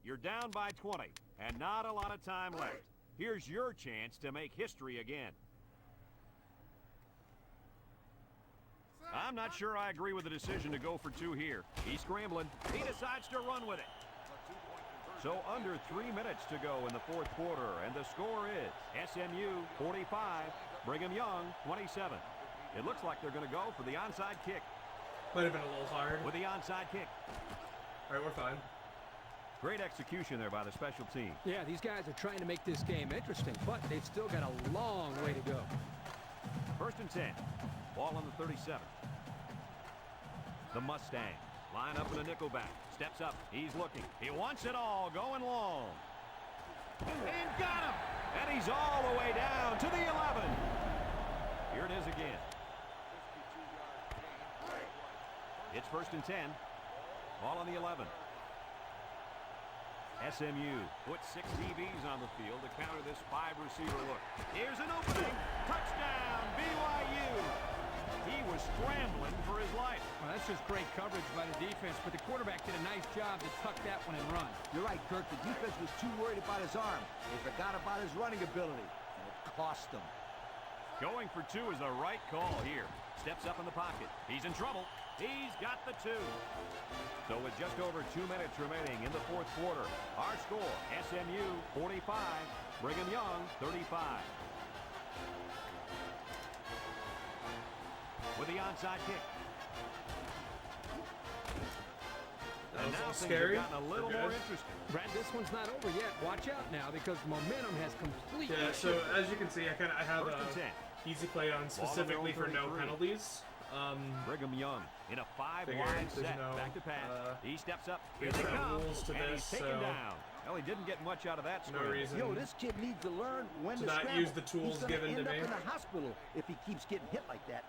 You're down by 20, and not a lot of time left. Here's your chance to make history again. I'm not sure I agree with the decision to go for 2 here. He's scrambling. He decides to run with it. So under 3 minutes to go in the fourth quarter, and the score is SMU 45, Brigham Young 27. It looks like they're going to go for the onside kick. Might have been a little hard. With the onside kick. All right, we're fine. Great execution there by the special team. Yeah, these guys are trying to make this game interesting, but they've still got a long way to go. First and 10. Ball on the 37. The Mustang. Line up in a nickel back. Steps up. He's looking. He wants it all. Going long. And got him. And he's all the way down to the 11. Here it is again. It's first and 10. Ball on the 11. SMU puts 6 DBs on the field to counter this 5-receiver look. Here's an opening. Touchdown, BYU. He was scrambling for his life. Well, that's just great coverage by the defense, but the quarterback did a nice job to tuck that one and run. You're right, Kirk. The defense was too worried about his arm. They forgot about his running ability, and it cost them. Going for 2 is the right call here. Steps up in the pocket. He's in trouble. He's got the 2. So with just over 2 minutes remaining in the fourth quarter, our score, SMU 45, Brigham Young 35. With the onside kick. That And was now scary. things have gotten a little more interesting. Brad, this one's not over yet. Watch out now because momentum has completely Yeah, so shifted. as you can see, I have First and a 10. easy play on specifically for no 33. penalties. Brigham Young in a 5-wide there's set. no, Back to pass. He steps up. Here there's they no come. rules to And this, he's taken so down. Well, he didn't get much out of that no scramble. reason. Yo, this kid needs to learn when To to not scramble. use the tools He's gonna given to end up me. in the hospital if he keeps getting hit like that.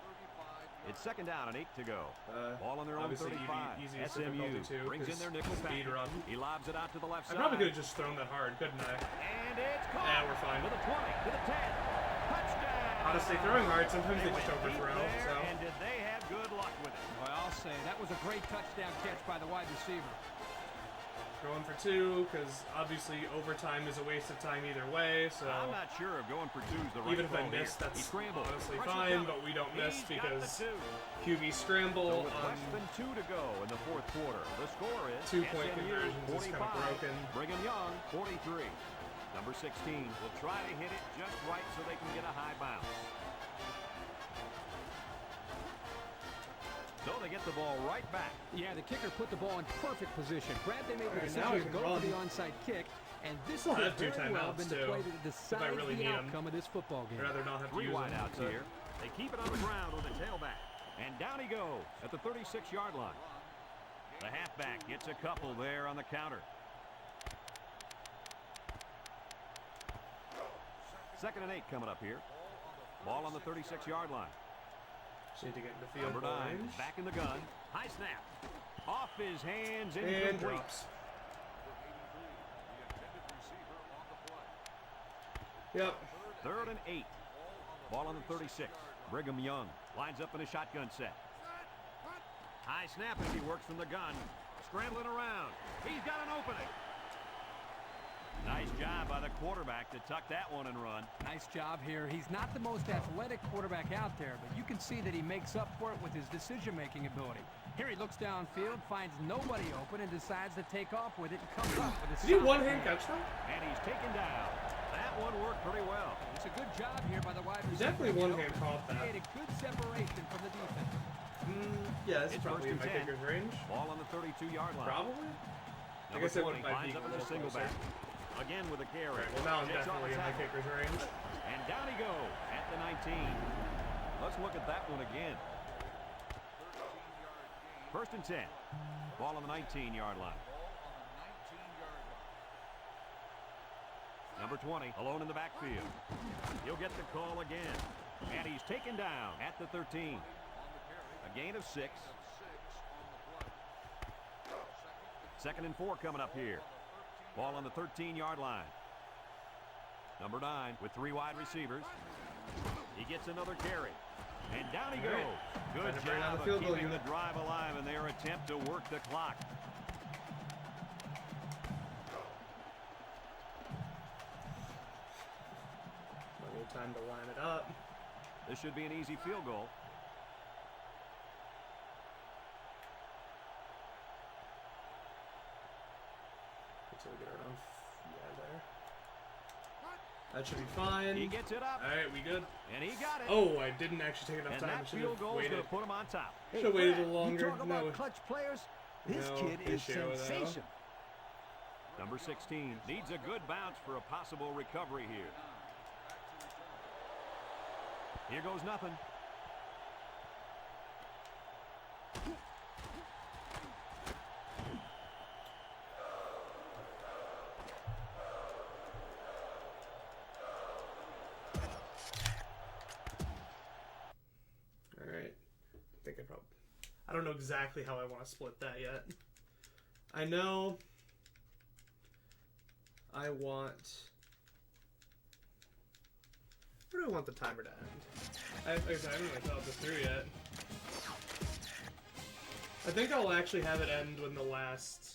It's second down and 8 to go. Ball on their own obviously 35. easiest SMU difficulty too, brings in 'cause their nickel speed package. run. He lobs it out to the left I side. probably could have just thrown that hard, couldn't I? And it's caught. Yeah, we're fine. To the 20, to the 10. Touchdown. Honestly, throwing hard, sometimes they went just deep overthrow. there, So and did they have good luck with it? Well, I'll say that was a great touchdown catch by the wide receiver. going for 2, because obviously overtime is a waste of time either way. So I'm not sure if going for 2 is the right even if I call miss, here. He that's scrambled. honestly Pressure fine. coming. But we don't miss He's got the because 2. QB scramble. So with less than 2 to go in the fourth quarter, the score is 2-point SMU conversions is 45, kind of broken. Brigham Young 43. Number 16 will try to hit it just right so they can get a high bounce. So they get the ball right back. Yeah, the kicker put the ball in perfect position. Brad, they made the Alright, now we decision to can go for run. the onside kick, and this Still could have 2 very well timeouts, been the too, play that decides really the need 'em. outcome of this football game. I'd rather not have to 3 use them. wideouts here. They keep it on the ground with the tailback. And down he goes at the 36-yard line. The halfback gets a couple there on the counter. Second and 8 coming up here. Ball on the 36-yard line. Just need to get in the field Number 9 range. is back in the gun. High snap. Off his hands. And Incomplete. drops. Yep. Third and 8. Ball on the 36. Brigham Young lines up in a shotgun set. High snap as he works from the gun. Scrambling around. He's got an opening. Nice job by the quarterback to tuck that one and run. Nice job here. He's not the most athletic quarterback out there, but you can see that he makes up for it with his decision-making ability. Here he looks downfield, finds nobody open, and decides to take off with it and comes up with a Did he solid one-hand finish. catch that? And he's taken down. That one worked pretty well. It's a good job here by the wide He receiver. definitely one-hand caught that. Created good separation from the defense. Yeah, this is It's probably in first my and 10. kicker's range. Ball on the 32-yard line. Probably. I Number guess it 20 might lines be up a in the little single closer. back. Again with a carry. Alright, well now I'm Takes off definitely the in my tackle. kicker's range. And down he goes at the 19. Let's look at that one again. First and 10. Ball on the 19-yard line. Number 20, alone in the backfield. He'll get the call again. And he's taken down at the 13. A gain of 6. Second and 4 coming up here. Ball on the 13-yard line. Number 9 with 3 wide receivers. He gets another carry. And down he goes. Good Trying to bring down job the of field goal keeping the unit. drive alive in their attempt to work the clock. time to line it up. This should be an easy field goal. So we get around, yeah, there. That should be fine. He gets it up. All right, we good. And he got it. Oh, I didn't actually take enough And time. I that should field have goal is waited. going to put him on top. Should have waited a little Brad, longer. You talk about No. clutch players. This No kid is issue, though. sensation. Number 16 needs a good bounce for a possible recovery here. Here goes nothing. All right. I don't know exactly how I want to split that yet. I know I want... Where do I want the timer to end? I haven't really thought this through yet. I think I'll actually have it end when the last...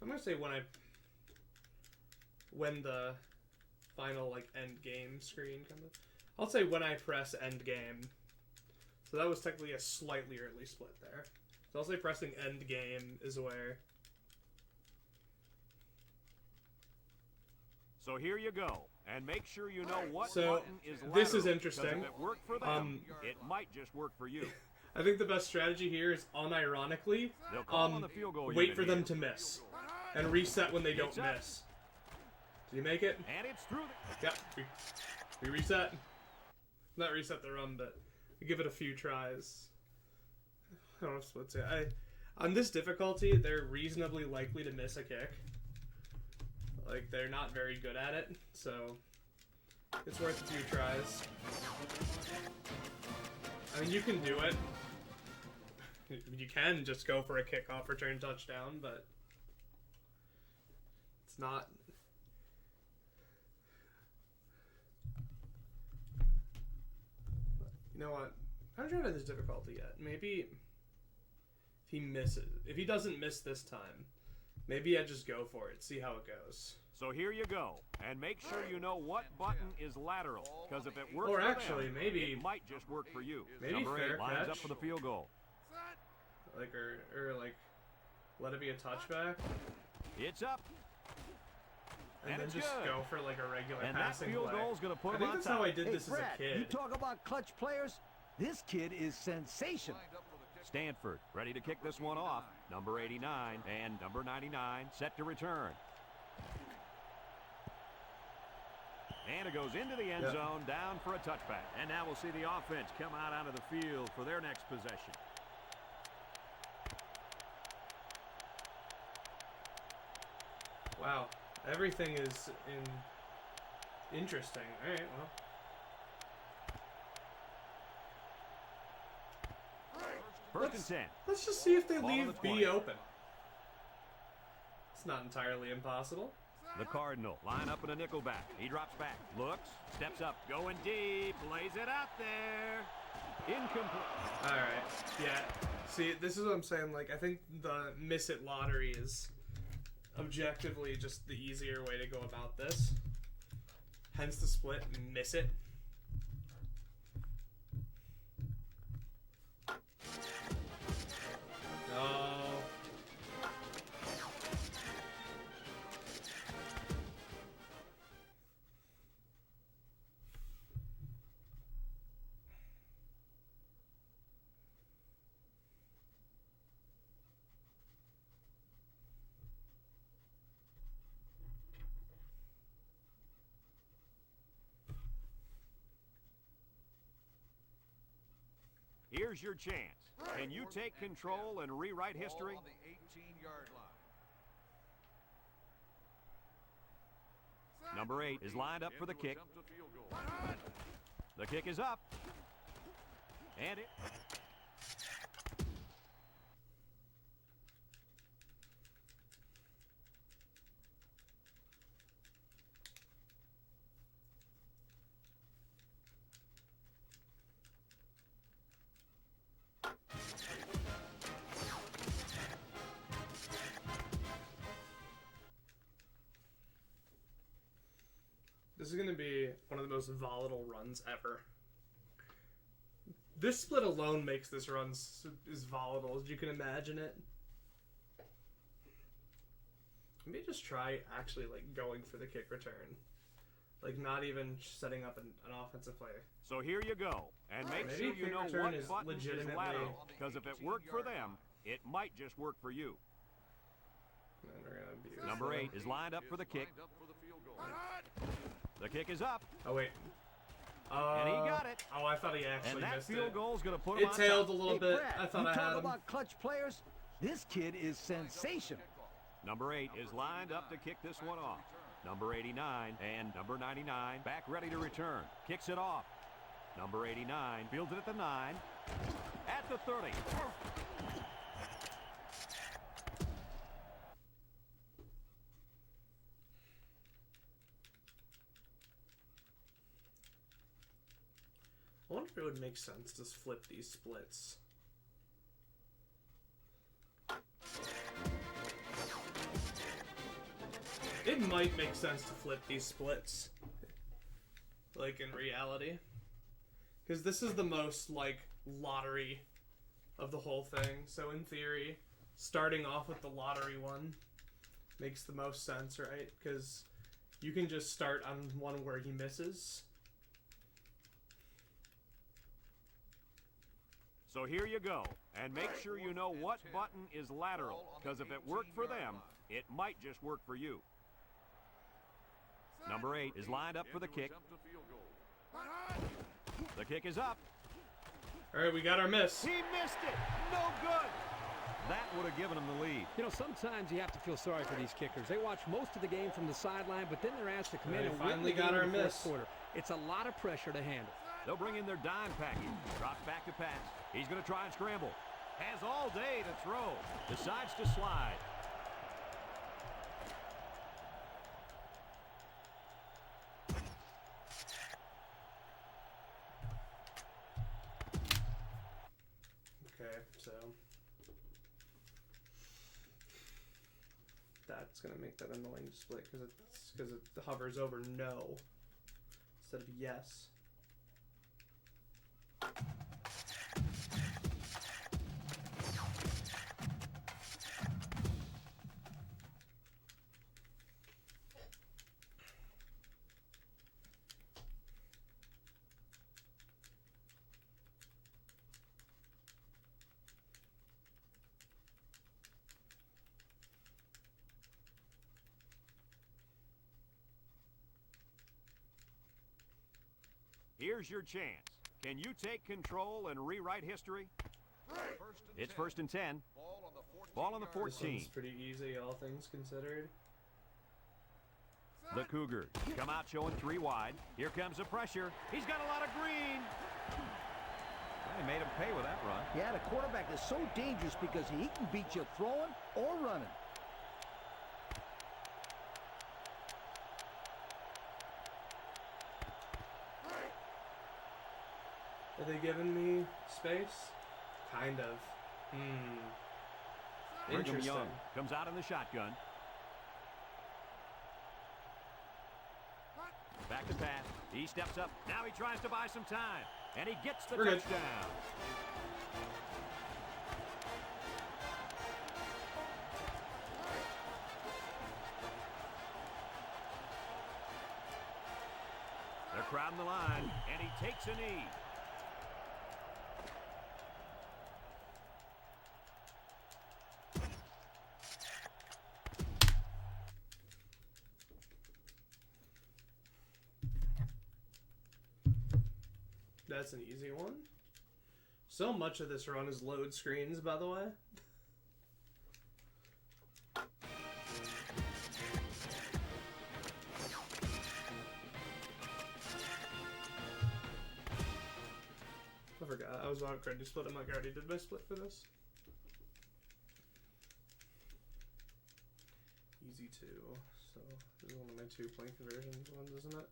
I'm gonna say when the final like end game screen comes up. I'll say when I press end game. So that was technically a slightly early split there. So I'll say pressing end game is where. So here you go, and make sure you know what So, button is lateral. this is interesting. 'Cause if it worked for them, it might just work for you. I think the best strategy here is unironically, They'll call on the field goal wait unit for them here. to miss, and reset when they don't It's up. miss. Do you make it? And it's through the... Yep. We reset. Not reset the run, but we give it a few tries. I don't know if splits it. On this difficulty, they're reasonably likely to miss a kick. Like, they're not very good at it, so it's worth a few tries. I mean, you can do it. You can just go for a kickoff return touchdown, but it's not... You know what? I haven't tried this difficulty yet. Maybe if he misses, if he doesn't miss this time, maybe I just go for it, see how it goes. So here you go, and make sure you know what button is lateral, because if it works Or for actually, them, maybe- it might just work for you. Maybe Number fair 8 lines catch. up for the field goal. Like or like, let it be a touchback, It's up, and, And then it's just good. go for like a regular and that passing field play. goal is going to put I him think on that's top. how I did Hey, this Brad, as a you kid. talk about clutch players. This kid is sensation. Stanford ready to kick this one off. Number 89 and number 99 set to return. And it goes into the end Yep. zone, down for a touchback. And now we'll see the offense come out onto the field for their next possession. Wow, everything is interesting. All right, well. First and 10. Let's just see if they Ball on the leave 20. B open. It's not entirely impossible. The Cardinal line up in a nickel back. He drops back, looks, steps up, going deep, lays it out there. Incomplete. All right, yeah. See, this is what I'm saying. Like, I think the miss it lottery is objectively just the easier way to go about this. Hence the split, miss it. No. Here's your chance. Can you take control and rewrite history? On the 18-yard line. Number 8 is lined up for the kick. The kick is up. And it... This is going to be one of the most volatile runs ever. This split alone makes this run as volatile as you can imagine it. Let me just try actually like going for the kick return. Like not even setting up an offensive play. So here you go. And make Maybe sure you kick know return what is button is legitimately- lateral. Because if it worked for them, it might just work for you. And we're gonna abuse Number that. 8 is lined up for the kick. The kick is up. Oh wait. And he got it. Oh, I thought he And actually that missed field it. goal is going to put him It on tailed top. a little Hey, bit. Brad, I thought you I had talk him. about clutch players. This kid is sensational. Number 8 is lined up to kick this one off. Number 89 and number 99 back ready to return. Kicks it off. Number 89 fields it at the 9. At the 30. I wonder if it would make sense to flip these splits. It might make sense to flip these splits. Like in reality. Because this is the most like lottery of the whole thing. So in theory, starting off with the lottery one makes the most sense, right? Because you can just start on one where he misses. So here you go. And make sure you know what button is lateral. Because if it worked for them, it might just work for you. Number 8 is lined up for the kick. The kick is up. All right, we got our miss. He missed it. No good. That would have given him the lead. You know, sometimes you have to feel sorry for these kickers. They watch most of the game from the sideline, but then they're asked to come in They and win finally the game got our in the miss. fourth quarter. It's a lot of pressure to handle. They'll bring in their dime package. Drops back to pass. He's going to try and scramble. Has all day to throw. Decides to slide. Okay, so that's gonna make that annoying to split because it hovers over no instead of yes. Here's your chance. Can you take control and rewrite history? It's 1st and 10. Ball on the This 14. one's pretty easy, all things considered. The Cougars come out showing 3 wide. Here comes the pressure. He's got a lot of green. They made him pay with that run. Yeah, the quarterback is so dangerous because he can beat you throwing or running. Are they giving me space? Kind of. Brigham Interesting. Young comes out in the shotgun. Back to pass. He steps up. Now he tries to buy some time. And he gets the We're good. touchdown. They're crowding the line. And he takes a knee. That's an easy one. So much of this run is load screens, by the way. I forgot. I was on credit split. I'm like, I already did my split for this. Easy 2. So this is one of my 2-point conversions ones, isn't it?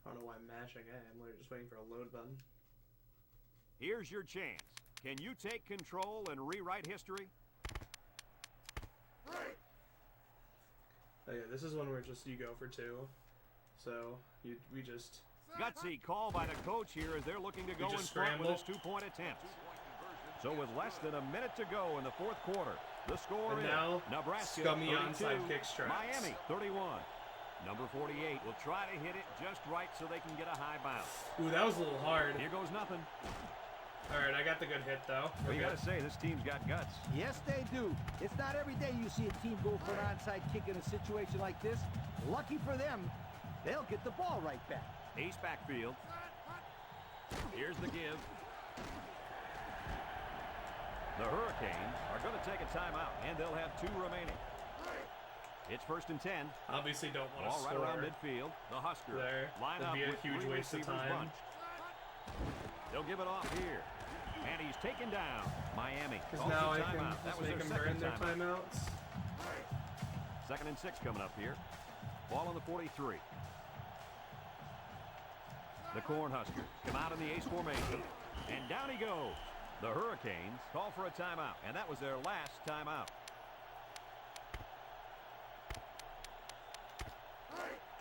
I don't know why I'm mashing A. I'm literally just waiting for a load button. Here's your chance. Can you take control and rewrite history? Oh yeah, this is one where just you go for 2. So we just Gutsy call by the coach here as they're looking to go in just front with scramble. his 2-point attempt. So with less than a minute to go in the fourth quarter, the score And is now, Nebraska scummy 32, onside kick strikes. Miami 31. Number 48 will try to hit it just right so they can get a high bounce. Ooh, that was a little hard. Here goes nothing. All right, I got the good hit though. Well, you got to say, this team's got guts. Yes, they do. It's not every day you see a team go for an onside kick in a situation like this. Lucky for them, they'll get the ball right back. Ace backfield. Here's the give. The Hurricanes are going to take a timeout, and they'll have 2 remaining. It's 1st and 10. Obviously, don't want to Ball right score around midfield. The Huskers there. line That'd up be a with huge 3 waste of receivers time. bunched. They'll give it off here. And he's taken down. Miami. Because calls now a I timeout. can That just was make their them burn second their timeout. timeouts. 2nd and 6 coming up here. Ball on the 43. The Cornhuskers come out in the ace formation. And down he goes. The Hurricanes call for a timeout. And that was their last timeout.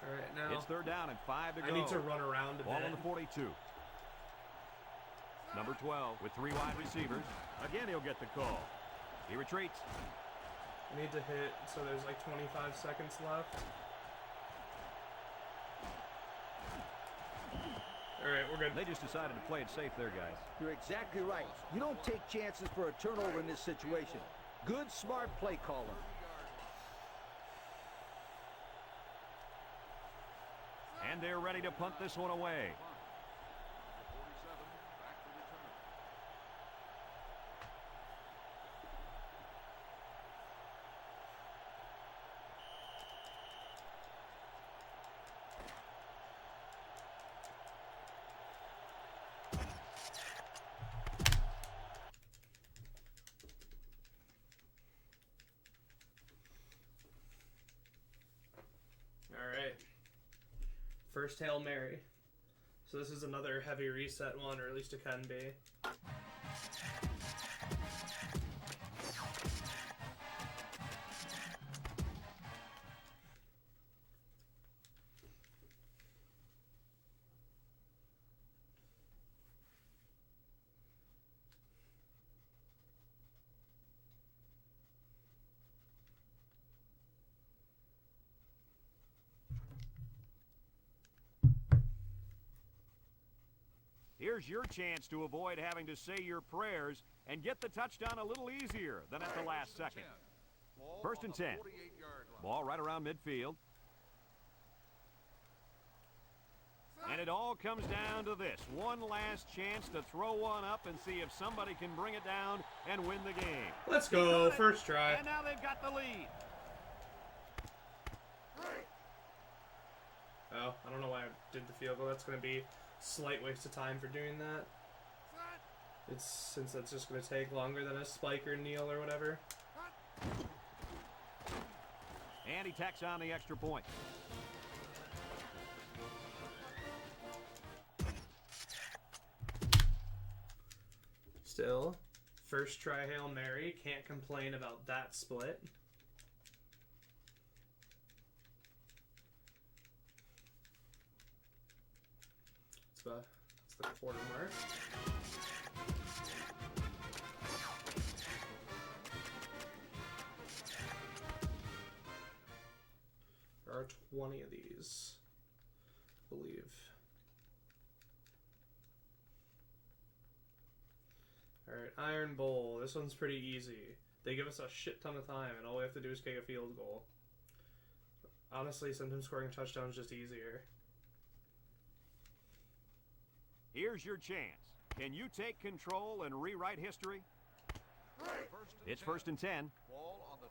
All right, now It's 3rd down and 5 to go. I need to run around a Ball bit. on the 42. Number 12 with 3 wide receivers. Again, he'll get the call. He retreats. I need to hit, so there's like 25 seconds left. All right, we're good. They just decided to play it safe there, guys. You're exactly right. You don't take chances for a turnover in this situation. Good, smart play calling. And they're ready to punt this one away. All right. First Hail Mary. So this is another heavy reset one, or at least it can be. Here's your chance to avoid having to say your prayers and get the touchdown a little easier than at the last second. 1st and 10. Ball right around midfield. And it all comes down to this. One last chance to throw one up and see if somebody can bring it down and win the game. Let's go, first try. And now they've got the lead. Oh, I don't know why I did the field goal. That's going to be a slight waste of time for doing that. Since that's just going to take longer than a spike or kneel or whatever. And he tacks on the extra point. Still, first try Hail Mary. Can't complain about that split. It's the quarter mark. There are 20 of these, I believe. Alright, Iron Bowl. This one's pretty easy. They give us a shit ton of time, and all we have to do is kick a field goal. Honestly, sometimes scoring a touchdown is just easier. Here's your chance. Can you take control and rewrite history? It's 1st and 10.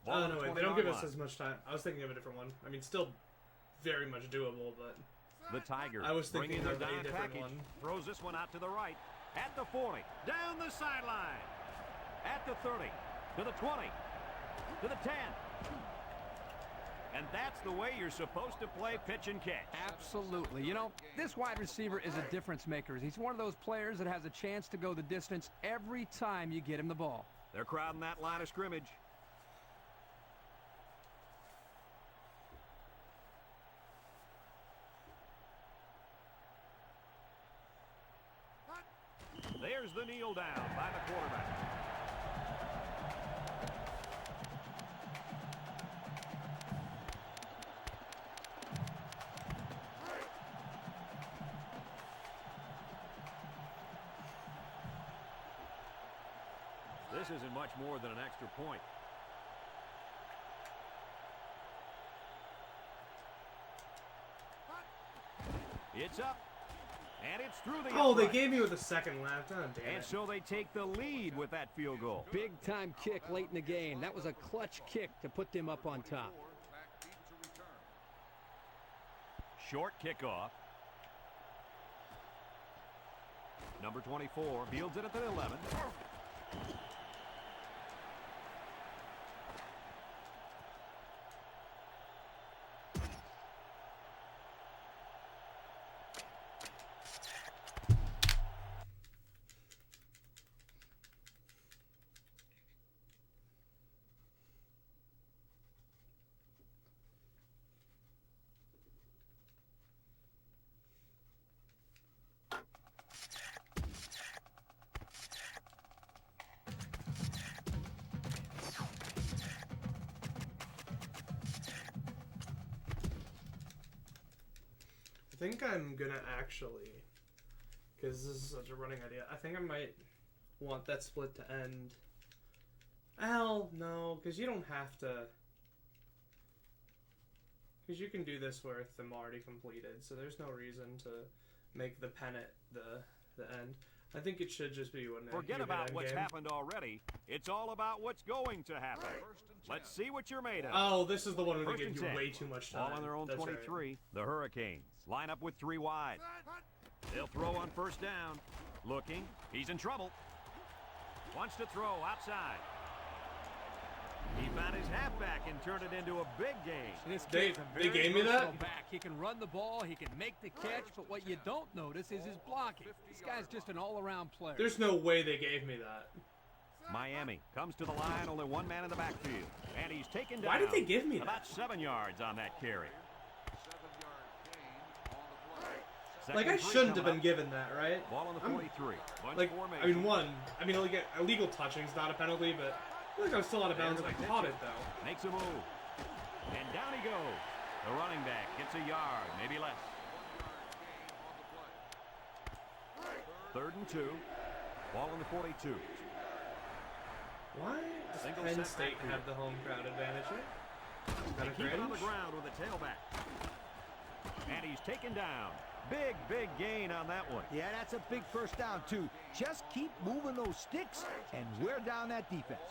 Oh, no, wait, they don't give us line. as much time. I was thinking of a different one. I mean, still very much doable, but... The Tigers I was bring thinking in their of a dime different package. one. Throws this one out to the right. At the 40. Down the sideline. At the 30. To the 20. To the 10. And that's the way you're supposed to play pitch and catch. Absolutely. You know, this wide receiver is a difference maker. He's one of those players that has a chance to go the distance every time you get him the ball. They're crowding that line of scrimmage. the kneel down by the quarterback. This isn't much more than an extra point. It's up. And it's through the Oh, they upright. gave me with a second left. Oh, damn And it. so they take the lead with that field goal. Big-time kick late in the game. That was a clutch kick to put them up on top. Short kickoff. Number 24 fields it at the 11. I think I'm gonna actually, because this is such a running idea, I think I might want that split to end. Hell, no, because you don't have to. Because you can do this with them already completed, so there's no reason to make the pennant the end. I think it should just be when Forget about what's happened already. It's all about what's going to happen. Let's see what you're made of. Oh, this is the one where they First give and you 10. way too much time. Ball on their own That's 23. right. The Hurricanes line up with 3 wide. They'll throw on first down. Looking. He's in trouble. Wants to throw outside. He found his halfback and turned it into a big gain. This They- kid's a they very gave me that? versatile back. He can run the ball, he can make the catch, but what you don't notice is his blocking. This guy's just an all-around player. There's no way they gave me that. Miami comes to the line, only one man in the backfield. And he's taken down. Why did they give me that? About 7 yards on that carry. Like, I shouldn't have been given that, right? Ball on the 43. Bunch Like, formation. I mean, like, illegal touching's not a penalty, but I feel like I was still out of bounds and I caught it, though. Makes a move. And down he goes. The running back gets a yard, maybe less. 3rd and 2. Ball on the 42. Why does Single Penn set State backfield. have the home crowd advantage here? They Kind keep it on the of ground with a tailback. And he's taken down. Big, big gain on that one. Yeah, that's a big first down, too. Just keep moving those sticks and wear down that defense.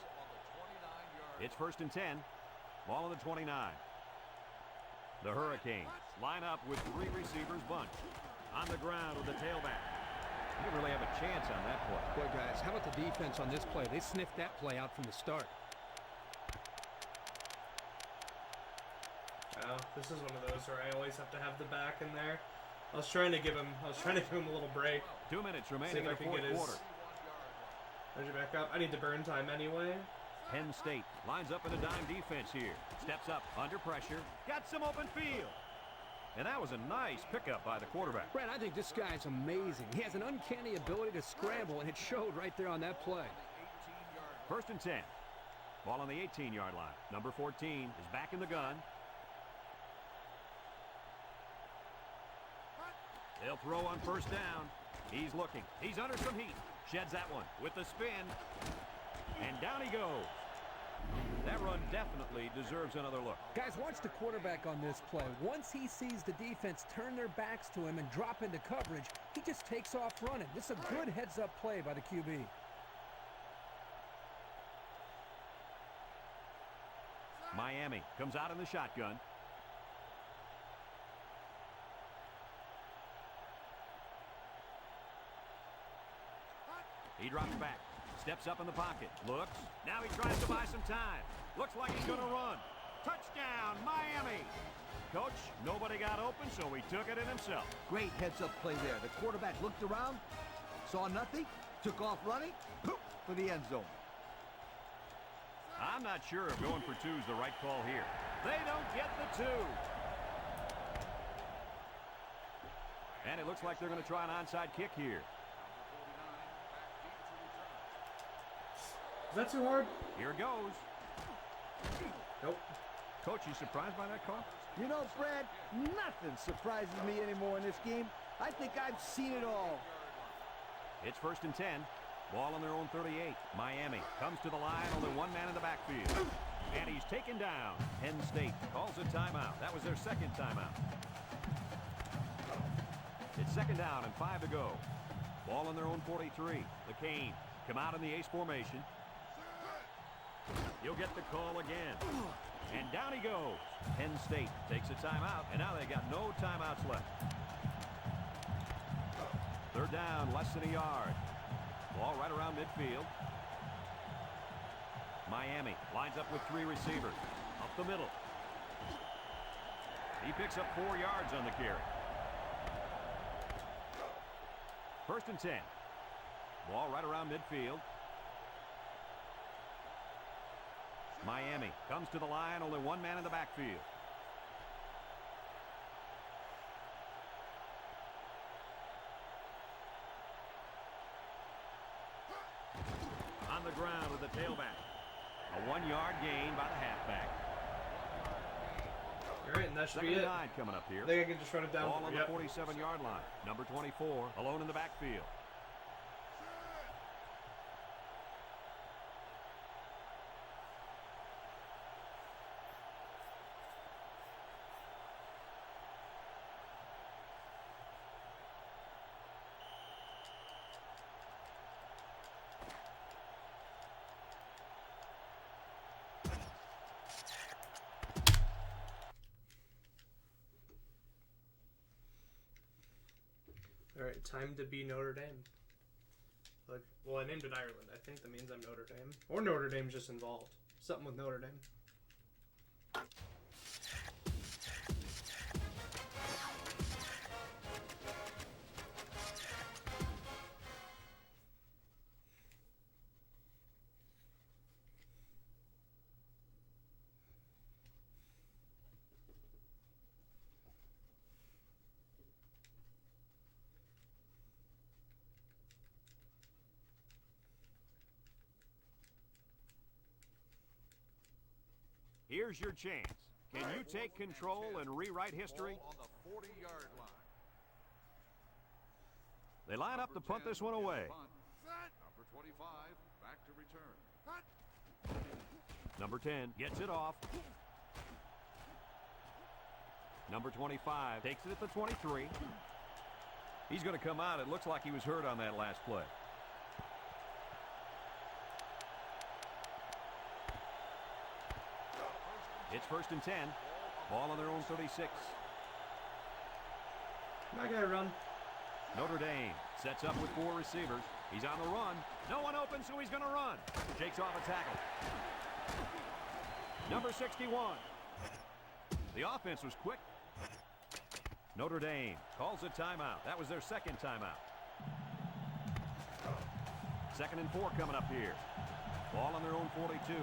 It's 1st and 10. Ball on the 29. The Hurricanes line up with 3 receivers bunched. On the ground with the tailback. You didn't really have a chance on that play. Boy, guys, how about the defense on this play? They sniffed that play out from the start. Oh, this is one of those where I always have to have the back in there. I was trying to give him a little break. 2 minutes See remaining if in I the can fourth get his quarter. measure back up. I need to burn time anyway. Penn State lines up in a dime defense here. Steps up under pressure. Got some open field. And that was a nice pickup by the quarterback. Brad, I think this guy's amazing. He has an uncanny ability to scramble, and it showed right there on that play. 1st and 10. Ball on the 18-yard line. Number 14 is back in the gun. They'll throw on first down. He's looking. He's under some heat. Sheds that one with the spin. And down he goes. That run definitely deserves another look. Guys, watch the quarterback on this play. Once he sees the defense turn their backs to him and drop into coverage, he just takes off running. This is a good heads-up play by the QB. Miami comes out in the shotgun. He drops back. Steps up in the pocket. Looks. Now he tries to buy some time. Looks like he's going to run. Touchdown, Miami. Coach, nobody got open, so he took it in himself. Great heads-up play there. The quarterback looked around, saw nothing, took off running, poof, for the end zone. I'm not sure if going for 2 is the right call here. They don't get the 2. And it looks like they're going to try an onside kick here. Is that too hard? Here goes. Nope. Coach, you surprised by that call? You know, Fred, nothing surprises me anymore in this game. I think I've seen it all. It's 1st and 10. Ball on their own 38. Miami comes to the line, only one man in the backfield. And he's taken down. Penn State calls a timeout. That was their second timeout. It's 2nd down and 5 to go. Ball on their own 43. The Canes come out in the ace formation. He'll get the call again. And down he goes. Penn State takes a timeout, and now they got no timeouts left. 3rd down, less than a yard. Ball right around midfield. Miami lines up with 3 receivers. Up the middle. He picks up 4 yards on the carry. 1st and 10. Ball right around midfield. Miami comes to the line, only one man in the backfield. On the ground with the tailback. A 1-yard gain by the halfback. All right, and that should 2nd be and it. 9 coming up here. I think I can just run it down. Ball on Yep. the 47-yard line. Number 24, alone in the backfield. All right, time to be Notre Dame. Like, well, I named it Ireland. I think that means I'm Notre Dame, or Notre Dame's just involved. Something with Notre Dame. Here's your chance. Can you take control and rewrite history? On the 40-yard line. They line up to punt this one away. Number 25, back to return. Number 10 gets it off. Number 25 takes it at the 23. He's going to come out. It looks like he was hurt on that last play. It's 1st and 10. Ball on their own 36. I gotta run. Notre Dame sets up with 4 receivers. He's on the run. No one open, so he's going to run. Shakes off a tackle. Number 61. The offense was quick. Notre Dame calls a timeout. That was their second timeout. 2nd and 4 coming up here. Ball on their own 42.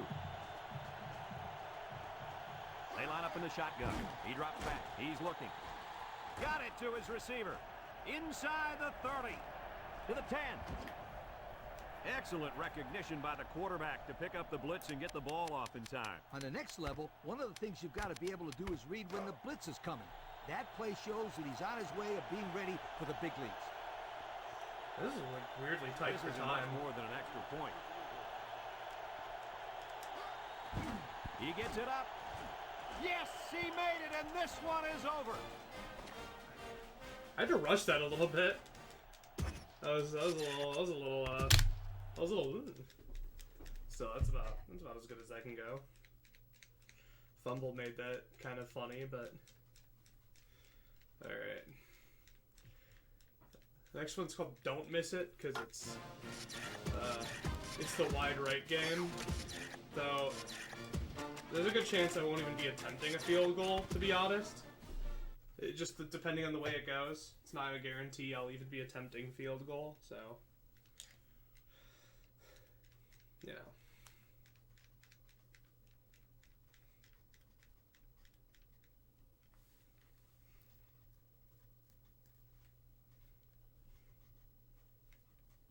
They line up in the shotgun. He drops back. He's looking. Got it to his receiver. Inside the 30. To the 10. Excellent recognition by the quarterback to pick up the blitz and get the ball off in time. On the next level, one of the things you've got to be able to do is read when the blitz is coming. That play shows that he's on his way of being ready for the big leagues. This is like weirdly tight This for is much time. more than an extra point. He gets it up. Yes, he made it, and this one is over. I had to rush that a little bit. That was a little. So that's about as good as I can go. Fumble made that kind of funny, but all right. Next one's called "Don't Miss It" because it's the wide right game. So there's a good chance I won't even be attempting a field goal, to be honest. It just depending on the way it goes. It's not a guarantee I'll even be attempting field goal, so you know.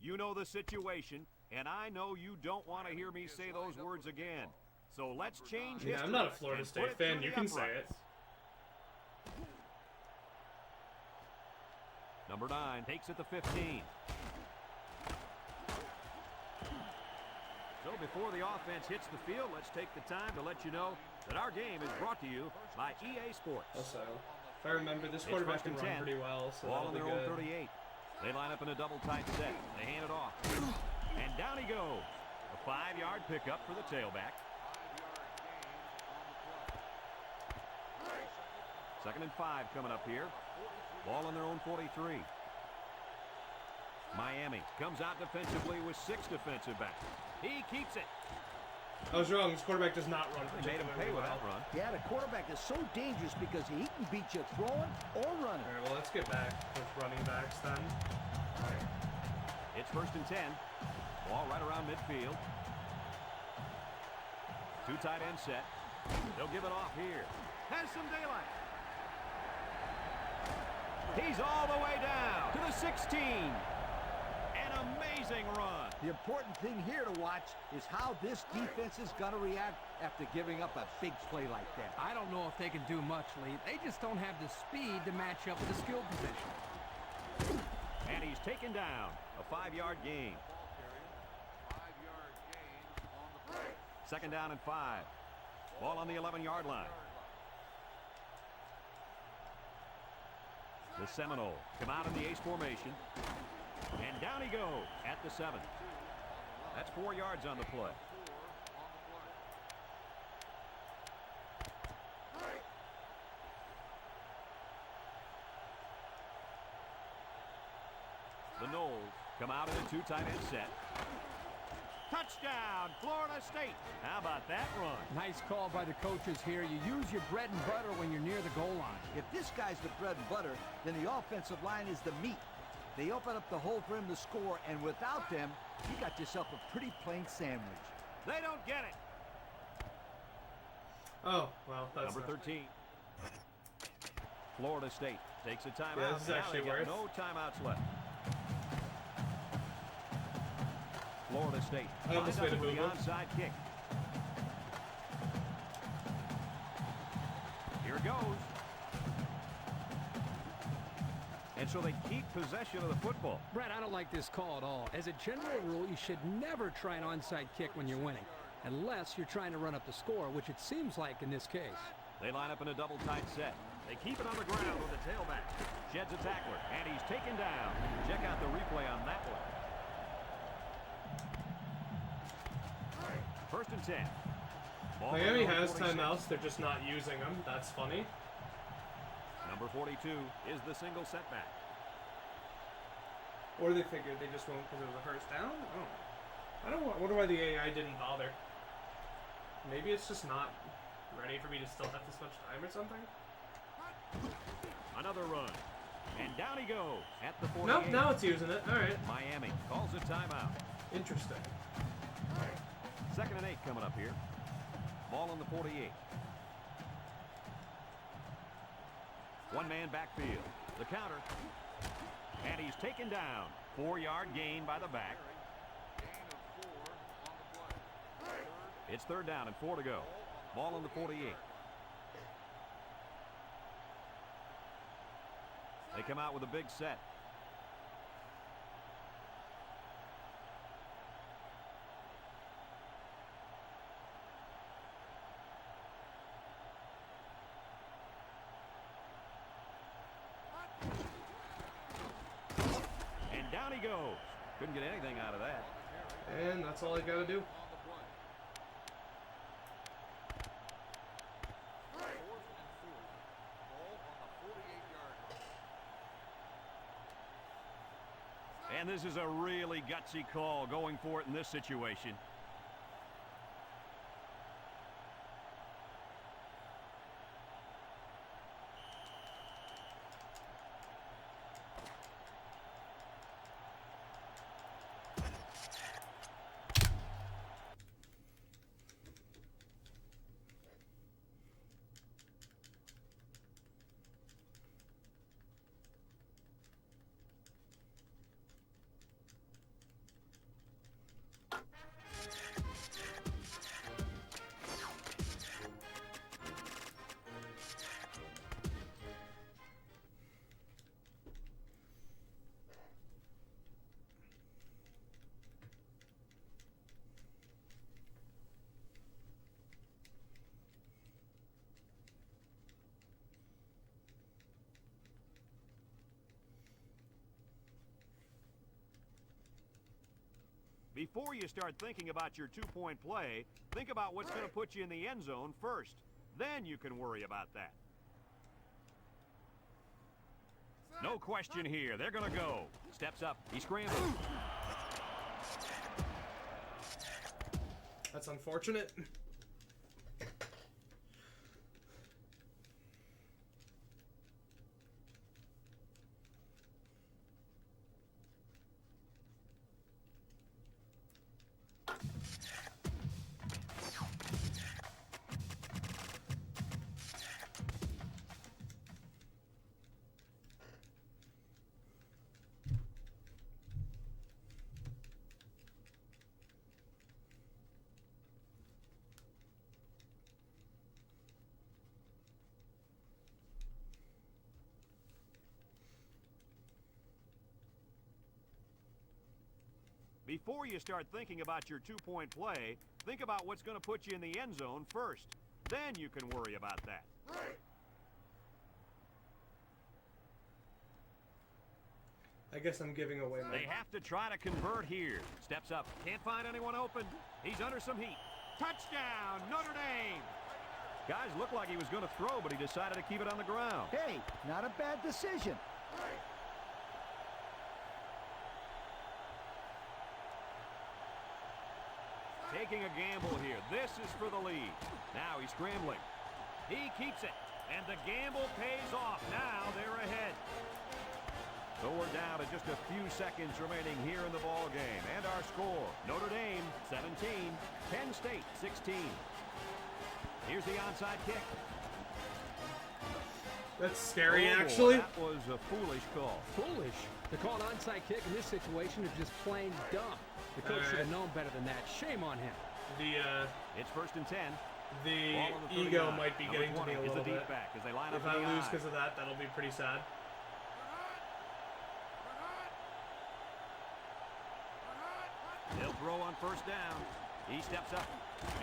You know the situation. And I know you don't want to hear me say those words again. So let's change Yeah, history. I'm not a Florida and State put it fan. through You the can say uprights. it. Number 9 takes it to 15. So before the offense hits the field, let's take the time to let you know that our game is brought to you by EA Sports. Also, if I remember, this It's quarterback first can and run 10. pretty well, so Ball that'll on be their own good. 38. They line up in a double tight set. They hand it off. And down he goes. A 5-yard pickup for the tailback. 2nd and 5 coming up here. Ball on their own 43. Miami comes out defensively with 6 defensive backs. He keeps it. I was wrong. This quarterback does not run They made him pay particularly with well. that run. Yeah, the quarterback is so dangerous because he can beat you throwing or running. All right, well, let's get back with running backs then. It's 1st and 10. Ball right around midfield. 2 tight end set. They'll give it off here. Has some daylight. He's all the way down to the 16. An amazing run. The important thing here to watch is how this defense is going to react after giving up a big play like that. I don't know if they can do much, Lee. They just don't have the speed to match up with the skill position. And he's taken down. A 5-yard gain. 5-yard gain on the play. 2nd down and 5. Ball on the 11-yard line. The Seminoles come out in the ace formation. And down he goes at the 7. That's 4 yards on the play. The Noles come out in a 2 tight end set. Touchdown, Florida State. How about that run? Nice call by the coaches here. You use your bread and butter when you're near the goal line. If this guy's the bread and butter, then the offensive line is the meat. They open up the hole for him to score, and without them, you got yourself a pretty plain sandwich. They don't get it. Oh, well, that's Number not- 13. Florida State takes a timeout. Yeah, this is Now actually they got worth. no timeouts left. Florida State I almost lines made up a with the boo-boo. onside kick. Here it goes. And so they keep possession of the football. Brett, I don't like this call at all. As a general rule, you should never try an onside kick when you're winning, unless you're trying to run up the score, which it seems like in this case. They line up in a double tight set. They keep it on the ground with the tailback. Sheds a tackler, and he's taken down. Check out the replay on that one. 1st and 10. Ball on Miami their own has 46. timeouts. They're just not using them. That's funny. Number 42 is the single setback. Or they figured they just won't because it was a first down? I don't know. I wonder why the AI didn't bother. Maybe it's just not ready for me to still have this much time or something? Another run. And down he goes at the 48. Nope, now it's using it. Alright. Miami calls a timeout. Interesting. 2nd and 8 coming up here. Ball on the 48. One-man backfield. The counter. And he's taken down. 4-yard gain by the back. Gain of 4 on the play. It's 3rd down and 4 to go. Ball on the 48. They come out with a big set. And down he goes. Couldn't get anything out of that. And that's all I gotta do. And this is a really gutsy call going for it in this situation. Before you start thinking about your two-point play, think about what's going to put you in the end zone first. Then you can worry about that. No question here. They're going to go. Steps up. He scrambles. That's unfortunate. Before you start thinking about your two-point play, think about what's going to put you in the end zone first. Then you can worry about that. I guess I'm giving away my... They have to try to convert here. Steps up. Can't find anyone open. He's under some heat. Touchdown, Notre Dame! Guys looked like he was going to throw, but he decided to keep it on the ground. Hey, not a bad decision. Taking a gamble here. This is for the lead. Now he's scrambling. He keeps it. And the gamble pays off. Now they're ahead. So we're down to just a few seconds remaining here in the ball game. And our score, Notre Dame 17, Penn State 16. Here's the onside kick. That's scary, Oh, actually. That was a foolish call. Foolish. To call an onside kick in this situation is just plain dumb. The coach should have known better than that. Shame on him. It's first and 10. The Ball on the ego 39. might be Number getting to 20 me a is little the deep bit. back as they line If up I in the lose I. because of that, that'll be pretty sad. They'll throw on first down. He steps up,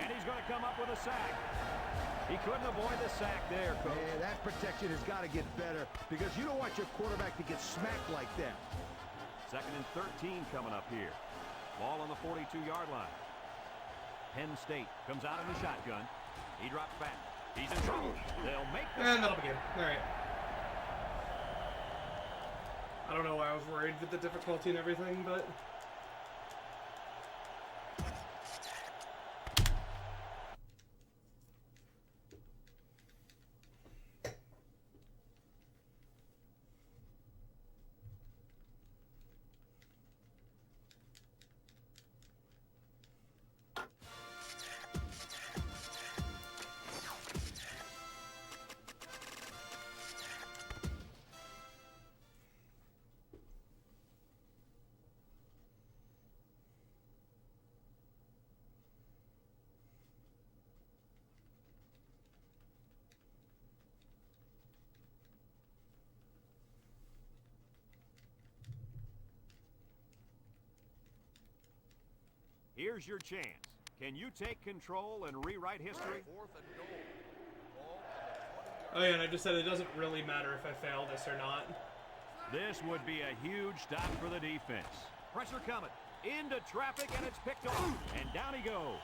and he's going to come up with a sack. He couldn't avoid the sack there, Coach. Yeah, that protection has got to get better because you don't want your quarterback to get smacked like that. Second and 13 coming up here. Ball on the 42-yard line. Penn State comes out in the shotgun. He drops back. He's in trouble. They'll make the And that'll begin. All right. I don't know why I was worried with the difficulty and everything, but... Here's your chance. Can you take control and rewrite history? Oh yeah, and I just said it doesn't really matter if I fail this or not. This would be a huge stop for the defense. Pressure coming. Into traffic, and it's picked off. And down he goes.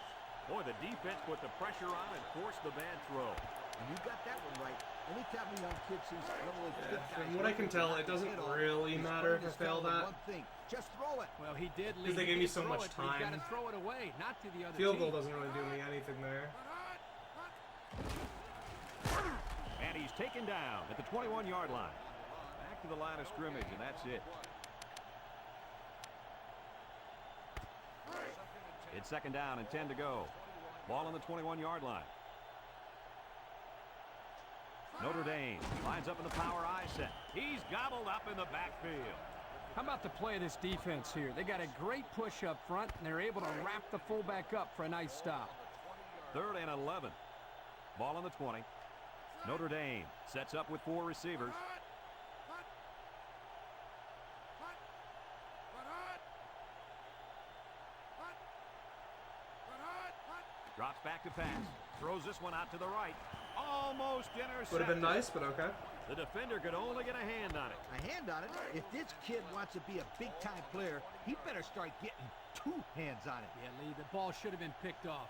Boy, the defense put the pressure on and forced the bad throw. And you got that one right. Anytime a young kid sees little Yeah, from what I can tell, it doesn't really matter if I fail that. One thing, just throw it. Well, he did lead. Because they gave me so throw much it, but he's got time. to throw it away, not to the other Field team. goal doesn't really do me anything there. And he's taken down at the 21-yard line. Back to the line of scrimmage, and that's it. It's second down and 10 to go. Ball on the 21-yard line. Notre Dame lines up in the power I set. He's gobbled up in the backfield. How about the play of this defense here? They got a great push up front, and they're able to wrap the fullback up for a nice stop. Third and 11. Ball on the 20. Notre Dame sets up with 4 receivers. Drops back to pass. Throws this one out to the right. Almost intercepted. Would have been nice, but okay. The defender could only get a hand on it. A hand on it? If this kid wants to be a big-time player, he better start getting 2 hands on it. Yeah, Lee, the ball should have been picked off.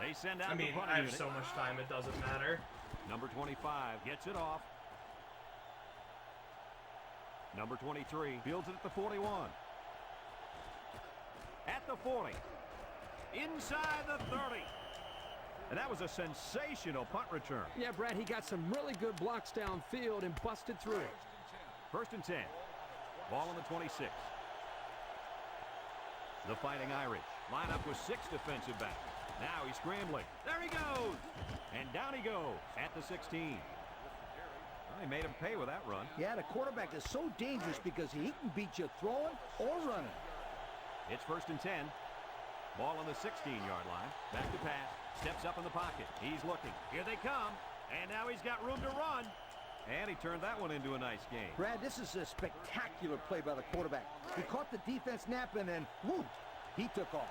They send out I mean, the punter I have unit. so much time, it doesn't matter. Number 25 gets it off. Number 23 fields it at the 41. At the 40. Inside the 30. And that was a sensational punt return. Yeah, Brad, he got some really good blocks downfield and busted through it. 1st and 10. Ball on the 26. The Fighting Irish line up with 6 defensive backs. Now he's scrambling. There he goes. And down he goes at the 16. Well, he made him pay with that run. Yeah, the quarterback is so dangerous because he can beat you throwing or running. It's 1st and 10. Ball on the 16-yard line. Back to pass. Steps up in the pocket. He's looking. Here they come. And now he's got room to run. And he turned that one into a nice game. Brad, this is a spectacular play by the quarterback. He caught the defense napping and, whoo, he took off.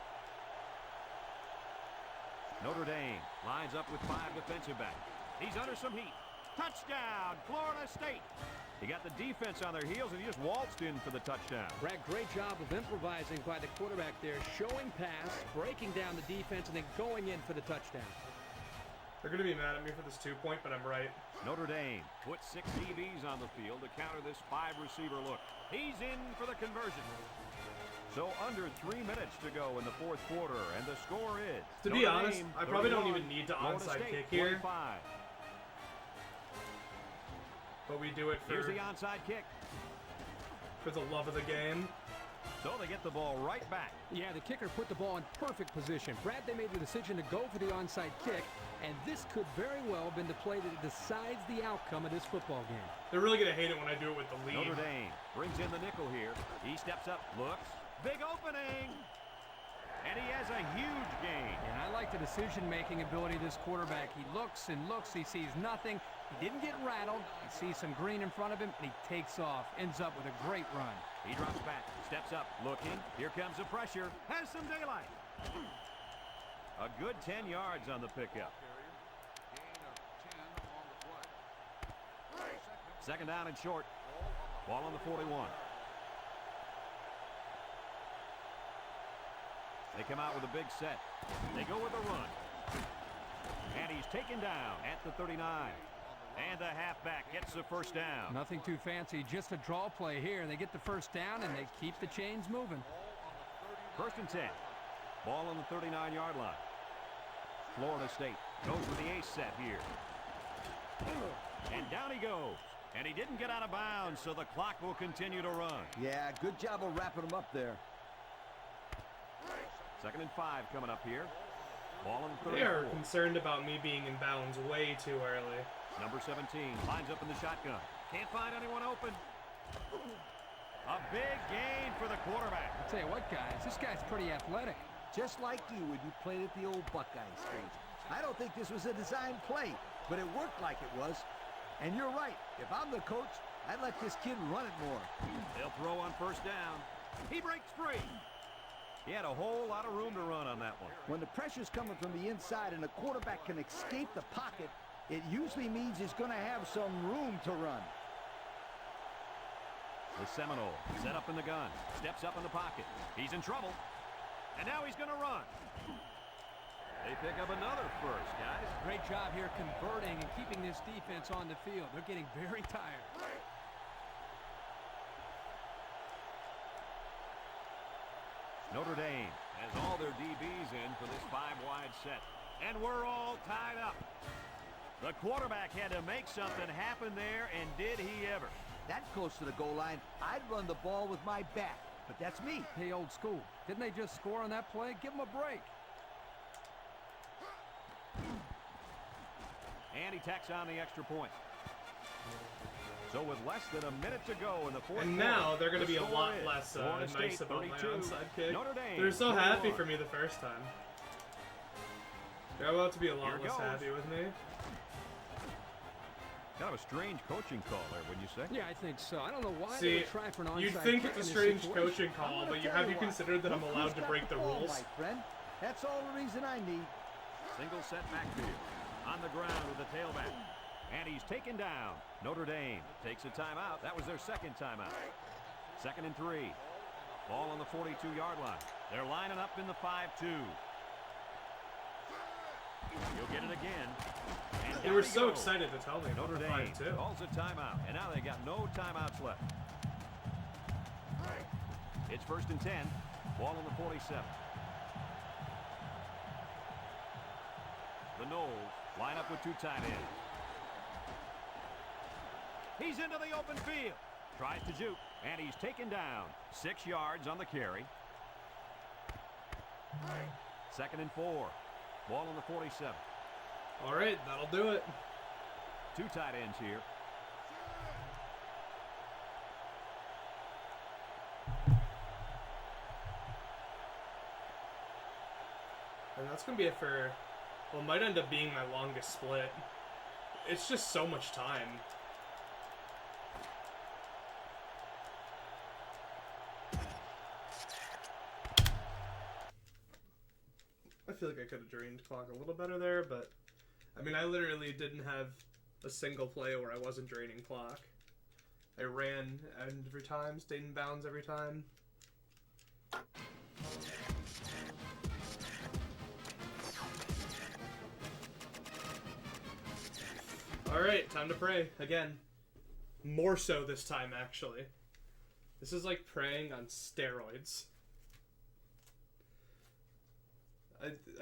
Notre Dame lines up with 5 defensive backs. He's under some heat. Touchdown, Florida State. He got the defense on their heels, and he just waltzed in for the touchdown. Brad, great job of improvising by the quarterback there, showing pass, breaking down the defense, and then going in for the touchdown. They're going to be mad at me for this 2-point, but I'm right. Notre Dame puts 6 DBs on the field to counter this 5-receiver look. He's in for the conversion. So under 3 minutes to go in the 4th quarter, and the score is... To be honest, I probably don't even need to onside kick here. 25. But we do it Here's the onside kick. for the love of the game. So they get the ball right back. Yeah, the kicker put the ball in perfect position. Brad, they made the decision to go for the onside kick, and this could very well have been the play that decides the outcome of this football game. They're really going to hate it when I do it with the lead. Notre Dame brings in the nickel here. He steps up, looks, big opening, and he has a huge gain. And I like the decision-making ability of this quarterback. He looks and looks. He sees nothing. He didn't get rattled. He sees some green in front of him, and he takes off. Ends up with a great run. He drops back, steps up, looking. Here comes the pressure. Has some daylight. A good 10 yards on the pickup. Gain of 10 on the play. 2nd down and short. Ball on the 41. They come out with a big set. They go with a run. And he's taken down at the 39. And the halfback gets the 1st down. Nothing too fancy, just a draw play here. They get the 1st down, and they keep the chains moving. 1st and 10. Ball on the 39-yard line. Florida State goes with the ace set here. And down he goes. And he didn't get out of bounds, so the clock will continue to run. Yeah, good job of wrapping him up there. 2nd and 5 coming up here. Ball on the They are 34. concerned about me being in bounds way too early. Number 17 lines up in the shotgun. Can't find anyone open. A big gain for the quarterback. I'll tell you what, guys, this guy's pretty athletic. Just like you when you played at the old Buckeye stage. I don't think this was a design play, but it worked like it was. And you're right. If I'm the coach, I'd let this kid run it more. They'll throw on 1st down. He breaks free. He had a whole lot of room to run on that one. When the pressure's coming from the inside and the quarterback can escape the pocket, it usually means he's going to have some room to run. The Seminole set up in the gun. Steps up in the pocket. He's in trouble. And now he's going to run. They pick up another 1st, guys. Great job here converting and keeping this defense on the field. They're getting very tired. Notre Dame has all their DBs in for this 5-wide set. And we're all tied up. The quarterback had to make something happen there, and did he ever. That close to the goal line, I'd run the ball with my back. But that's me. Hey, old school. Didn't they just score on that play? Give them a break. And he tacks on the extra point. So with less than a minute to go in the 4th And quarter, now they're going to the be a score lot is less Florida nice State about my 32, onside kick. Notre Dame They're so happy 31. for me the first time. They're about to be a lot Here less goes. happy with me. Kind of a strange coaching call there, wouldn't you say? Yeah, I think so. I don't know why they See, would try for an onside you'd think kick it's a in this strange situation. coaching call, I'm but gonna you tell have you what. considered that I'm Look allowed who's to got break the ball, rules? My friend. That's all the reason I need. Single set backfield. On the ground with the tailback. And he's taken down. Notre Dame takes a timeout. That was their second timeout. 2nd and 3. Ball on the 42-yard line. They're lining up in the 5-2. You'll get it again. And They were so excited to tell me Notre about the Dame 5-2. calls a timeout, and now they got no timeouts left. It's 1st and 10. Ball on the 47. The Noles line up with 2 tight ends. He's into the open field. Tries to juke, and he's taken down. 6 yards on the carry. 2nd and 4. Ball on the 47. All right, that'll do it. 2 tight ends here. And that's going to be it for, well, it might end up being my longest split. It's just so much time. I feel like I could have drained clock a little better there, but I mean, I literally didn't have a single play where I wasn't draining clock. I ran every time, stayed in bounds every time. Alright, time to pray. Again. More so this time, actually. This is like praying on steroids.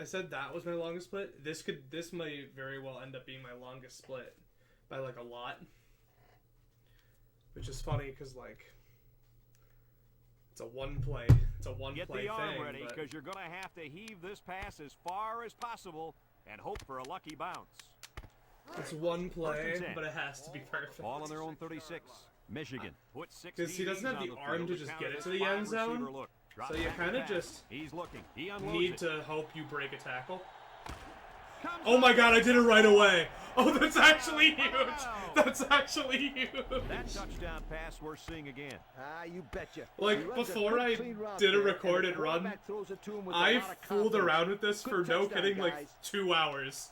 I said that was my longest split. This might very well end up being my longest split by like a lot. Which is funny because like it's a one play thing. Get the arm ready because you're going to have to heave this pass as far as possible and hope for a lucky bounce. It's one play, 1st and 10. but it has to be perfect. Ball on their own 36. Michigan puts 6 Because he doesn't have the arm to just get it to the end zone. So you kind of just He's looking. He unloads need it. to hope you break a tackle. Comes Oh my up. god, I did it right away! Oh, that's actually huge! Wow. That's actually huge! That touchdown pass we're seeing again. Ah, you betcha. Like, He runs a before good, I clean route did a there, and the recorded run, quarterback throws it to him with a I lot of fooled confidence. around with this for Good no touchdown, kidding like guys. 2 hours.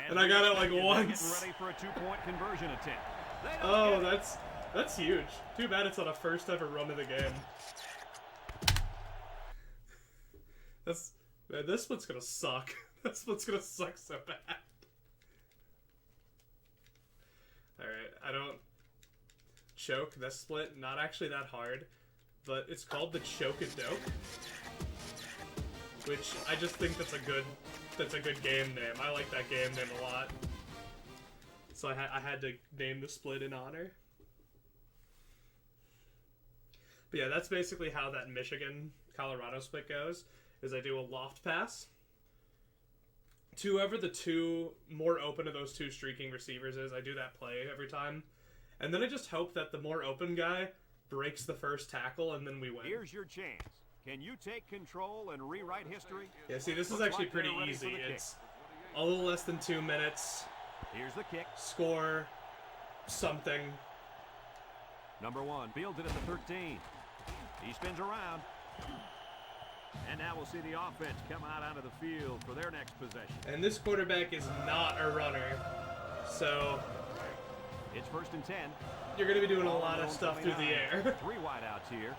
And I got it like They're once. Getting ready for a 2-point conversion attempt. They don't Oh, get it. that's huge. Too bad it's on a first ever run of the game. Man, this one's gonna suck. This one's gonna suck so bad. Alright, I don't choke this split, not actually that hard, but it's called the choke and doke. Which I just think that's a good game name. I like that game name a lot. So I had to name the split in honor. But yeah, that's basically how that Michigan-Colorado split goes, is I do a loft pass to whoever the two more open of those 2 streaking receivers is. I do that play every time. And then I just hope that the more open guy breaks the first tackle and then we win. Here's your chance. Can you take control and rewrite history? Yeah, see, this is Looks actually like they're pretty ready easy. for the kick. It's a little less than 2 minutes. Here's the kick. Score something. Number 1 fields it at the 13. He spins around. And now we'll see the offense come out onto the field for their next possession. And this quarterback is not a runner. So It's 1st and 10. you're going to be doing a Ball on lot their of own stuff through the 29. air. 3 wideouts here.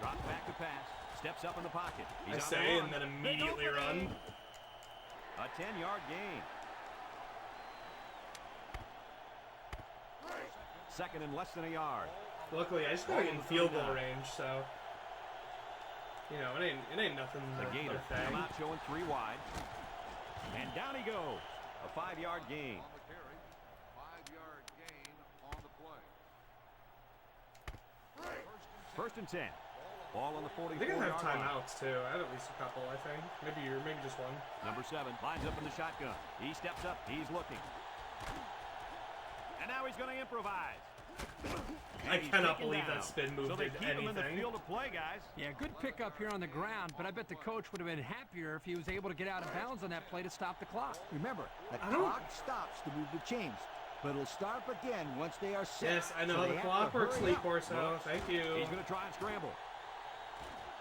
Drops back to pass. Steps up in the pocket. He's I on the say, run. and then Big immediately opening. run. A 10-yard gain. 2nd and less than a yard. Luckily, I just got in field goal range, so you know it ain't nothing. The to Gator thing. come out showing 3 wide. And down he goes. A 5-yard gain. On the carry. 5-yard gain on the play. 1st and 10. Ball on the I 44-yard think I have line. timeouts too. I have at least a couple. I think maybe just one. Number 7 lines up in the shotgun. He steps up. He's looking. And now he's going to improvise. I And he's cannot taken believe down. that spin move So they did keep him in the anything. field of play, guys. Yeah, good pickup here on the ground, but I bet the coach would have been happier if he was able to get out of bounds on that play to stop the clock. Remember, the I don't- clock stops to move the chains, but it'll start up again once they are set. Yes, I know So how they the have clock to works, hurry Lee up. Corso. Thank you. He's going to try and scramble.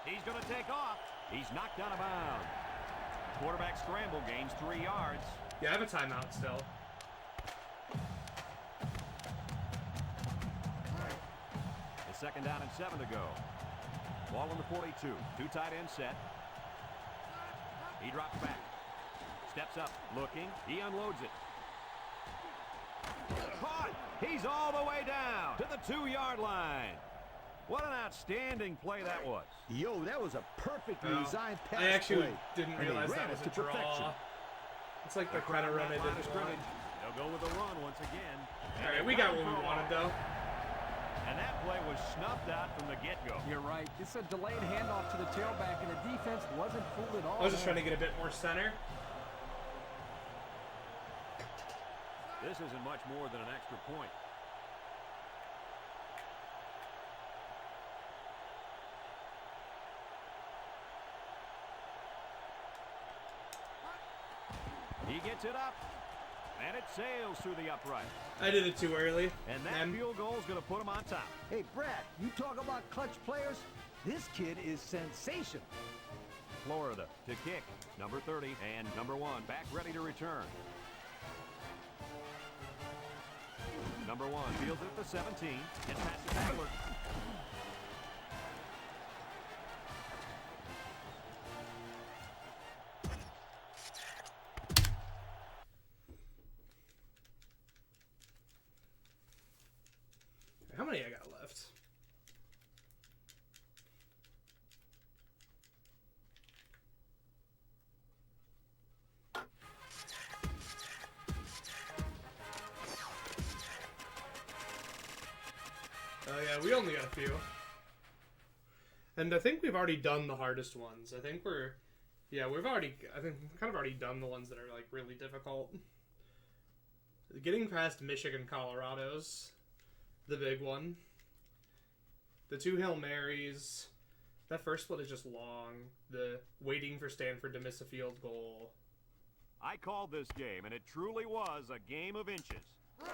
He's going to take off. He's knocked out of bounds. Quarterback scramble gains 3 yards. Yeah, I have a timeout still. The second down and 7 to go. Ball on the 42. Two tight end set. He drops back. Steps up, looking. He unloads it. Caught! He's all the way down to the 2-yard line. What an outstanding play that was. Yo, that was a perfectly designed pass I actually play. didn't And they realize ran that it was a to perfection. draw. It's like the kind of run I Line of didn't want. scrimmage. They'll go with the run once again. Alright, we got what we wanted, though. And that play was snuffed out from the get-go. You're right. It's a delayed handoff to the tailback, and the defense wasn't fooled at all. I was just trying to get a bit more center. This isn't much more than an extra point. He gets it up, and it sails through the upright. I did it too early. And that field goal is going to put him on top. Hey, Brad, you talk about clutch players? This kid is sensational. Florida to kick. Number 30 and number 1 back ready to return. Number 1 fields it at the 17. Gets past the tackler. How many I got left? Oh yeah, we only got a few. And I think we've already done the hardest ones. I think we've kind of already done the ones that are like really difficult. Getting past Michigan, Colorado's the big one. The 2 Hail Marys. That first one is just long. The waiting for Stanford to miss a field goal. I called this game, and it truly was a game of inches.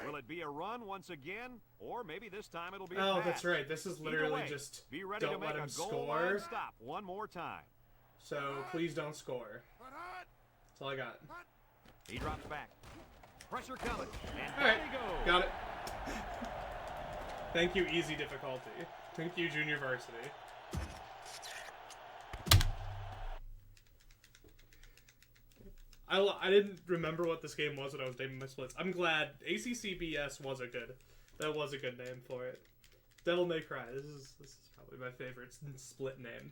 Will it be a run once again, or maybe this time it'll be a pass? That's right. This is Either literally way, just be ready to don't make let a him goal line score. stop one more time. So please don't score. That's all I got. He drops back. Pressure coming, and All there right, he goes. got it. Thank you, easy difficulty. Thank you, junior varsity. I didn't remember what this game was when I was naming my splits. I'm glad ACCBS was a good. That was a good name for it. Devil May Cry. This is probably my favorite split name.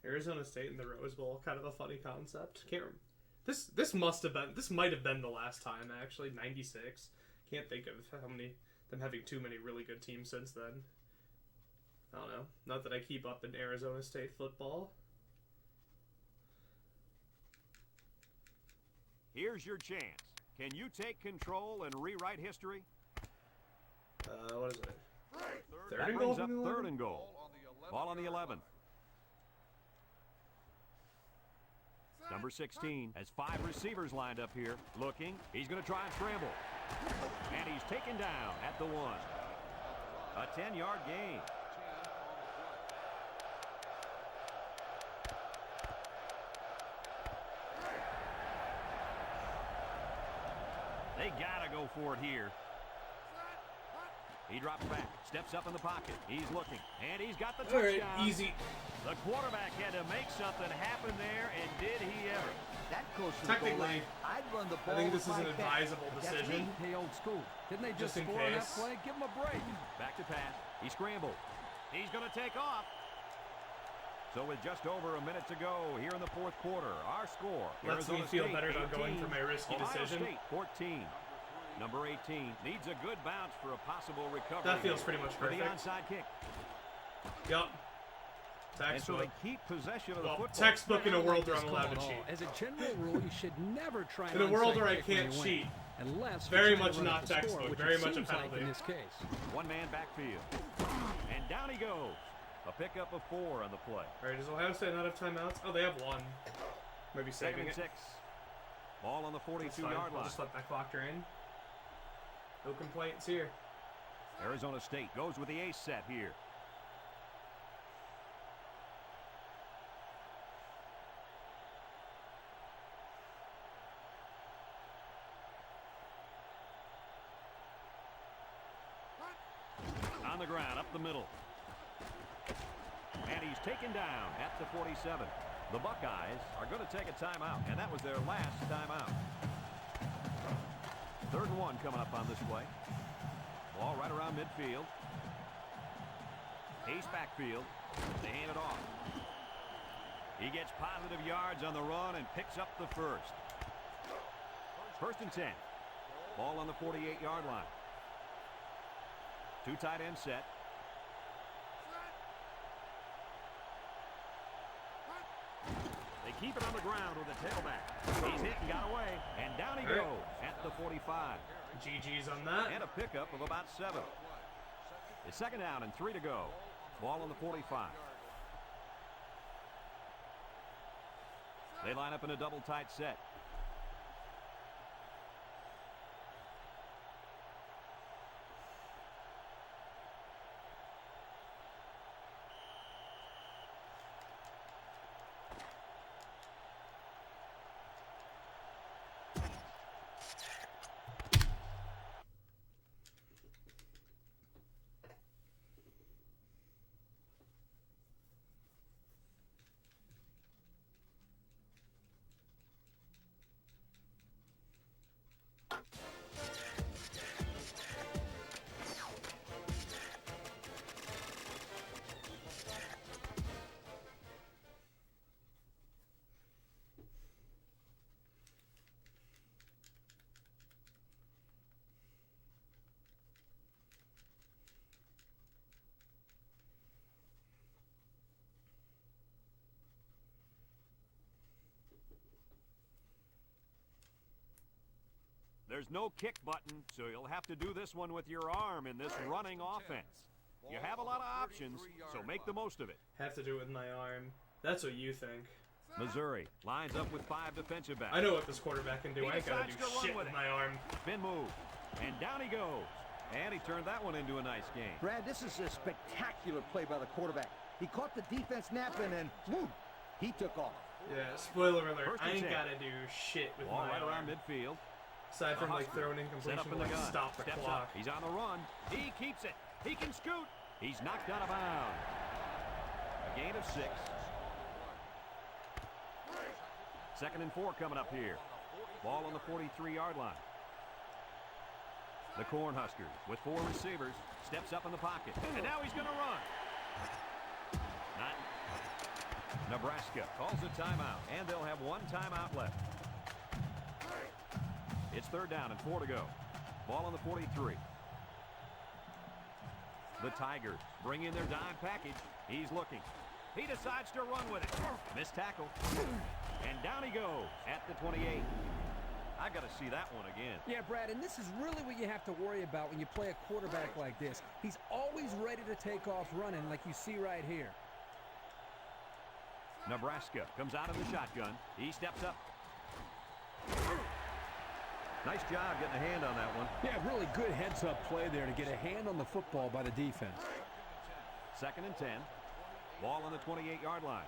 Arizona State in the Rose Bowl, kind of a funny concept. Can't remember. This might have been the last time actually. 96. Can't think of them having too many really good teams since then. I don't know. Not that I keep up in Arizona State football. Here's your chance. Can you take control and rewrite history? What is it? Third That and brings goal up from the 3rd 11? and goal. Ball on the 11. Number 16 has 5 receivers lined up here. Looking. He's going to try and scramble. And he's taken down at the 1. A 10-yard gain. They got to go for it here. He drops back, steps up in the pocket. He's looking, and he's got the All right, touchdown. easy. The quarterback had to make something happen there, and did he ever? That goes to the goal line. Technically, I'd run the ball I think this with is my an back. advisable That's decision. me. Hey, old school. Didn't they just Just in score on that case. play? Give him a break. Back to pass. He scrambled. He's going to take off. So with just over a minute to go here in the 4th quarter, our score. Lets me Arizona feel State better about 18, going for my risky Ohio decision. State 14. Number 18 needs a good bounce for a possible recovery. That feels pretty much for the perfect. onside kick. Yup. And so they Textbook. keep possession of the Well, football. textbook in a world where I'm This allowed to call at all. cheat. As a general rule, you should never try In a an world onside where I kick when can't you win, cheat. unless Very you're trying much to run not up the score, textbook, which very it much a seems like penalty. in this case. One-man backfield. And down he goes. A pickup of 4 on the play. Alright, does Ohio State not have timeouts? Oh, they have one. Maybe 2nd saving and it. 6. Ball on the That's fine. 42-yard I'll line. just let that clock drain. No complaints here. Arizona State goes with the ace set here. On the ground, up the middle. And he's taken down at the 47. The Buckeyes are going to take a timeout, and that was their last timeout. 3rd and 1 coming up on this play. Ball right around midfield. Ace backfield. They hand it off. He gets positive yards on the run and picks up the first. 1st and 10. Ball on the 48-yard line. 2 tight end set. They keep it on the ground with the tailback. He's hit and got away, and down he goes at the 45. GG's on that. And a pickup of about 7. It's 2nd down and 3 to go. Ball on the 45. They line up in a double tight set. There's no kick button, so you'll have to do this one with your arm in this running offense. You have a lot of options, so make the most of it. Have to do it with my arm. That's what you think. Missouri lines up with 5 defensive backs. I know what this quarterback can do. He I ain't gotta do decides to run shit with with it. my arm. Spin move, and down he goes. And he turned that one into a nice game. Brad, this is a spectacular play by the quarterback. He caught the defense napping and, whoop, he took off. Yeah, spoiler alert. 1st and I ain't 10. gotta do shit with Ball my right arm. around midfield. Aside from like throwing Set up incompletion in to the like gun. stop the Steps clock. up. He's on the run. He keeps it. He can scoot. He's knocked out of bounds. A gain of 6. 2nd and 4 coming up here. Ball on the 43-yard line. The Cornhuskers with 4 receivers. Steps up in the pocket. And now he's going to run. Not. Nebraska calls a timeout. And they'll have 1 timeout left. It's 3rd down and 4 to go. Ball on the 43. The Tigers bring in their dime package. He's looking. He decides to run with it. Missed tackle. And down he goes at the 28. I got to see that one again. Yeah, Brad, and this is really what you have to worry about when you play a quarterback like this. He's always ready to take off running like you see right here. Nebraska comes out of the shotgun. He steps up. Nice job getting a hand on that one. Yeah, really good heads-up play there to get a hand on the football by the defense. 2nd and 10. Ball on the 28-yard line.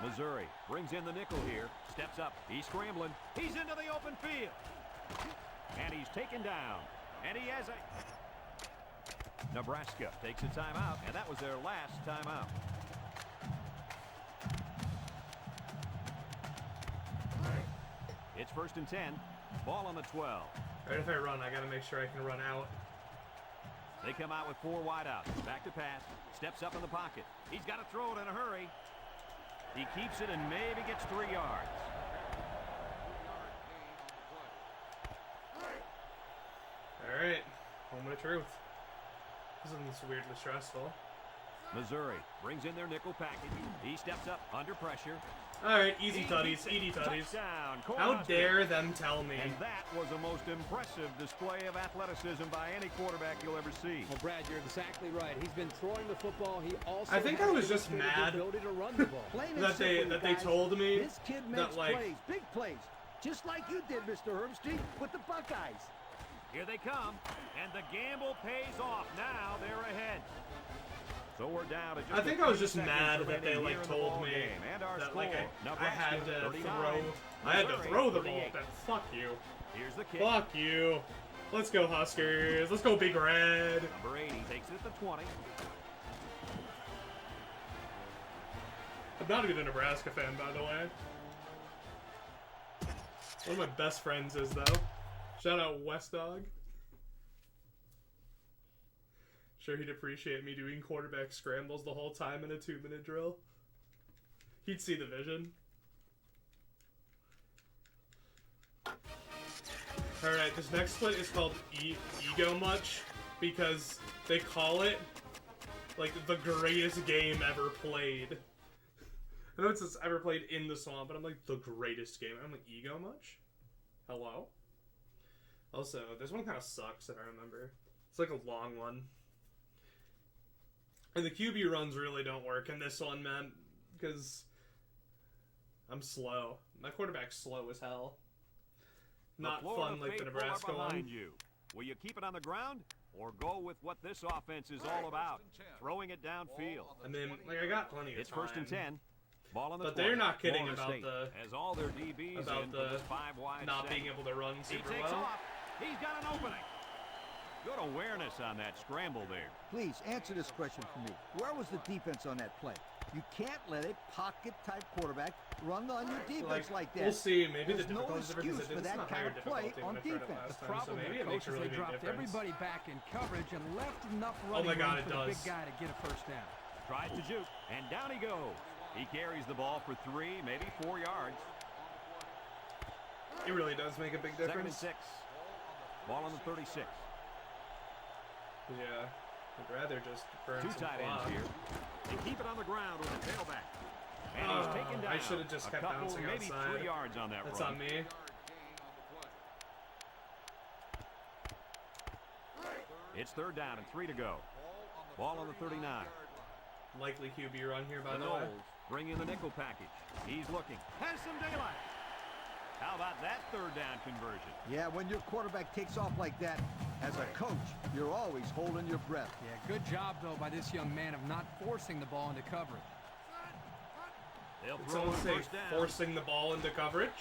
Missouri brings in the nickel here. Steps up. He's scrambling. He's into the open field. And he's taken down. And he has a... Nebraska takes a timeout, and that was their last timeout. It's 1st and 10. Ball on the 12. Right, if I run, I gotta make sure I can run out. They come out with 4 wideouts. Back to pass. Steps up in the pocket. He's got to throw it in a hurry. He keeps it and maybe gets 3 yards. Alright, moment of truth. This isn't weirdly stressful. Missouri brings in their nickel package. He steps up under pressure. Alright, easy tutties, easy tutties. Touchdown, How Cornhuskers. dare them tell me? And that was the most impressive display of athleticism by any quarterback you'll ever see. Well, Brad, you're exactly right. He's been throwing the football. He also I think has I was just demonstrated mad the ability to run the ball. Plain and that simple, they guys. told me This kid makes that, like, plays, big plays, just like you did, Mr. Herbstreit, with the Buckeyes. Here they come, and the gamble pays off. Now they're ahead. So we're down to just I think I was just 30 mad seconds that they remaining like here in the told ball me game. And our that score, like I had to 39, throw the ball. Missouri, Then fuck you. Here's the kick. Fuck you. Let's go Huskers. Let's go Big Red. Number 80 takes it at the 20. I'm not even a Nebraska fan, by the way. One of my best friends is, though. Shout out West Dog. Sure, he'd appreciate me doing quarterback scrambles the whole time in a 2-minute drill. He'd see the vision. Alright, this next split is called Ego Much because they call it like the greatest game ever played. I know it says ever played in the swamp, but I'm like, the greatest game. I'm like, Ego Much? Hello? Also, this one kind of sucks if I remember. It's like a long one. And the QB runs really don't work in this one, man, because I'm slow. My quarterback's slow as hell. Not fun like the Nebraska one. You. Will you keep it on the ground or go with what this offense is all about? Throwing it downfield. I mean, like, I got plenty of It's time. first and 10. Ball on the But 20. they're not kidding Florida about State the as all their DBs in for this 5-wide not set. being able to run He super takes well. off. He's got an opening. Good awareness on that scramble there. Please, answer this question for me. Where was the defense on that play? You can't let a pocket-type quarterback run on your defense like that. We'll see. Maybe There's the no difficulty is different excuse because for it's that not kind higher of play difficulty on than I tried it defense. last The time, so problem maybe there, it makes Coach, a is really they big dropped difference. everybody back in coverage and left enough Oh my running God, room it for the does. big guy to get a first down. Tries to juke, and down he goes. He carries the ball for 3, maybe 4 yards. It really does make a big Second and difference. 6. Ball on the 36. Yeah. I'd rather just burn 2 some tight ends clock. here. They keep it on the ground with the tailback. And he's taken down. I should have just a kept couple, bouncing maybe outside. 3 yards on that That's run. on me. It's third down and 3 to go. Ball on the 39. Likely QB run here, by The the way. Knowles bring in the nickel package. He's looking. Has some daylight. How about that third down conversion? Yeah, when your quarterback takes off like that, as a coach, you're always holding your breath. Yeah, good job, though, by this young man of not forcing the ball into coverage. They'll Did throw someone it say first down. forcing the ball into coverage?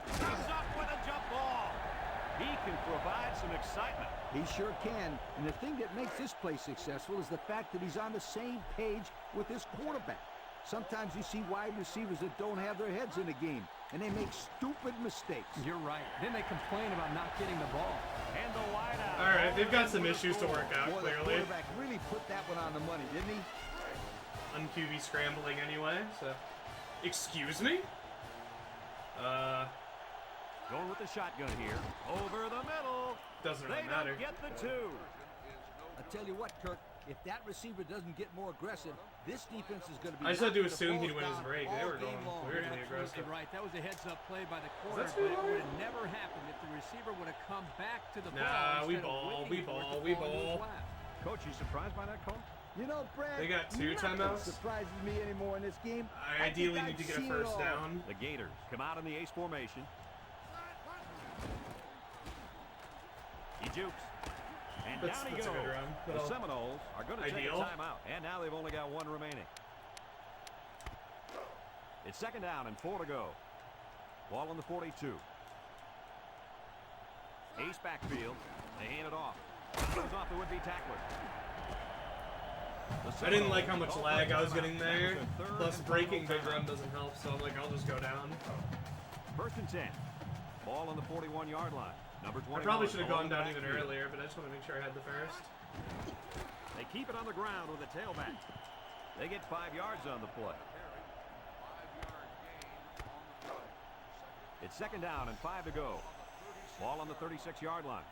He's up with a jump ball. He can provide some excitement. He sure can. And the thing that makes this play successful is the fact that he's on the same page with his quarterback. Sometimes you see wide receivers that don't have their heads in the game, and they make stupid mistakes. You're right. Then they complain about not getting the ball. And the wideout. All right, they've got some issues to work out, Boy, the clearly. quarterback really put that one on the money, didn't he? Un-QB scrambling anyway, so... Excuse me? Going with the shotgun here. Over the middle. Doesn't They really matter. don't get the 2. I tell you what, Kirk, if that receiver doesn't get more aggressive, this defense is going to be... I just had to knocking the assume he'd balls win his down break. They all were going game long. weirdly Absolutely aggressive. right. That was a heads-up play by the corner, that but it too would hard? have never happened if the receiver would have come back to the ball. Nah, we instead of ball, waiting we for it to ball, we fall into his ball. lap. Coach, you surprised by that call? You know, Brad, They got 2 nothing timeouts? surprises me anymore in this game. I ideally need to get a first down. The Gators come out in the ace formation. He jukes. And That's down he a goes. good run. The Well, Seminoles are going to take a ideal. timeout. And now they've only got 1 remaining. It's second down and 4 to go. Ball on the 42. Ace backfield. They hand it off. Goes off the would-be tackler. The I didn't like how Seminoles much call lag for a I was timeout. getting there. That was the third Plus, and breaking final big run timeout. doesn't help, so I'm like, I'll just go down. First and 10. Ball on the 41-yard line. Number 21. I probably should have along gone the down even backfield. earlier, but I just want to make sure I had the first. They keep it on the ground with a tailback. They get 5 yards on the play. It's second down and 5 to go. Ball on the 36-yard line.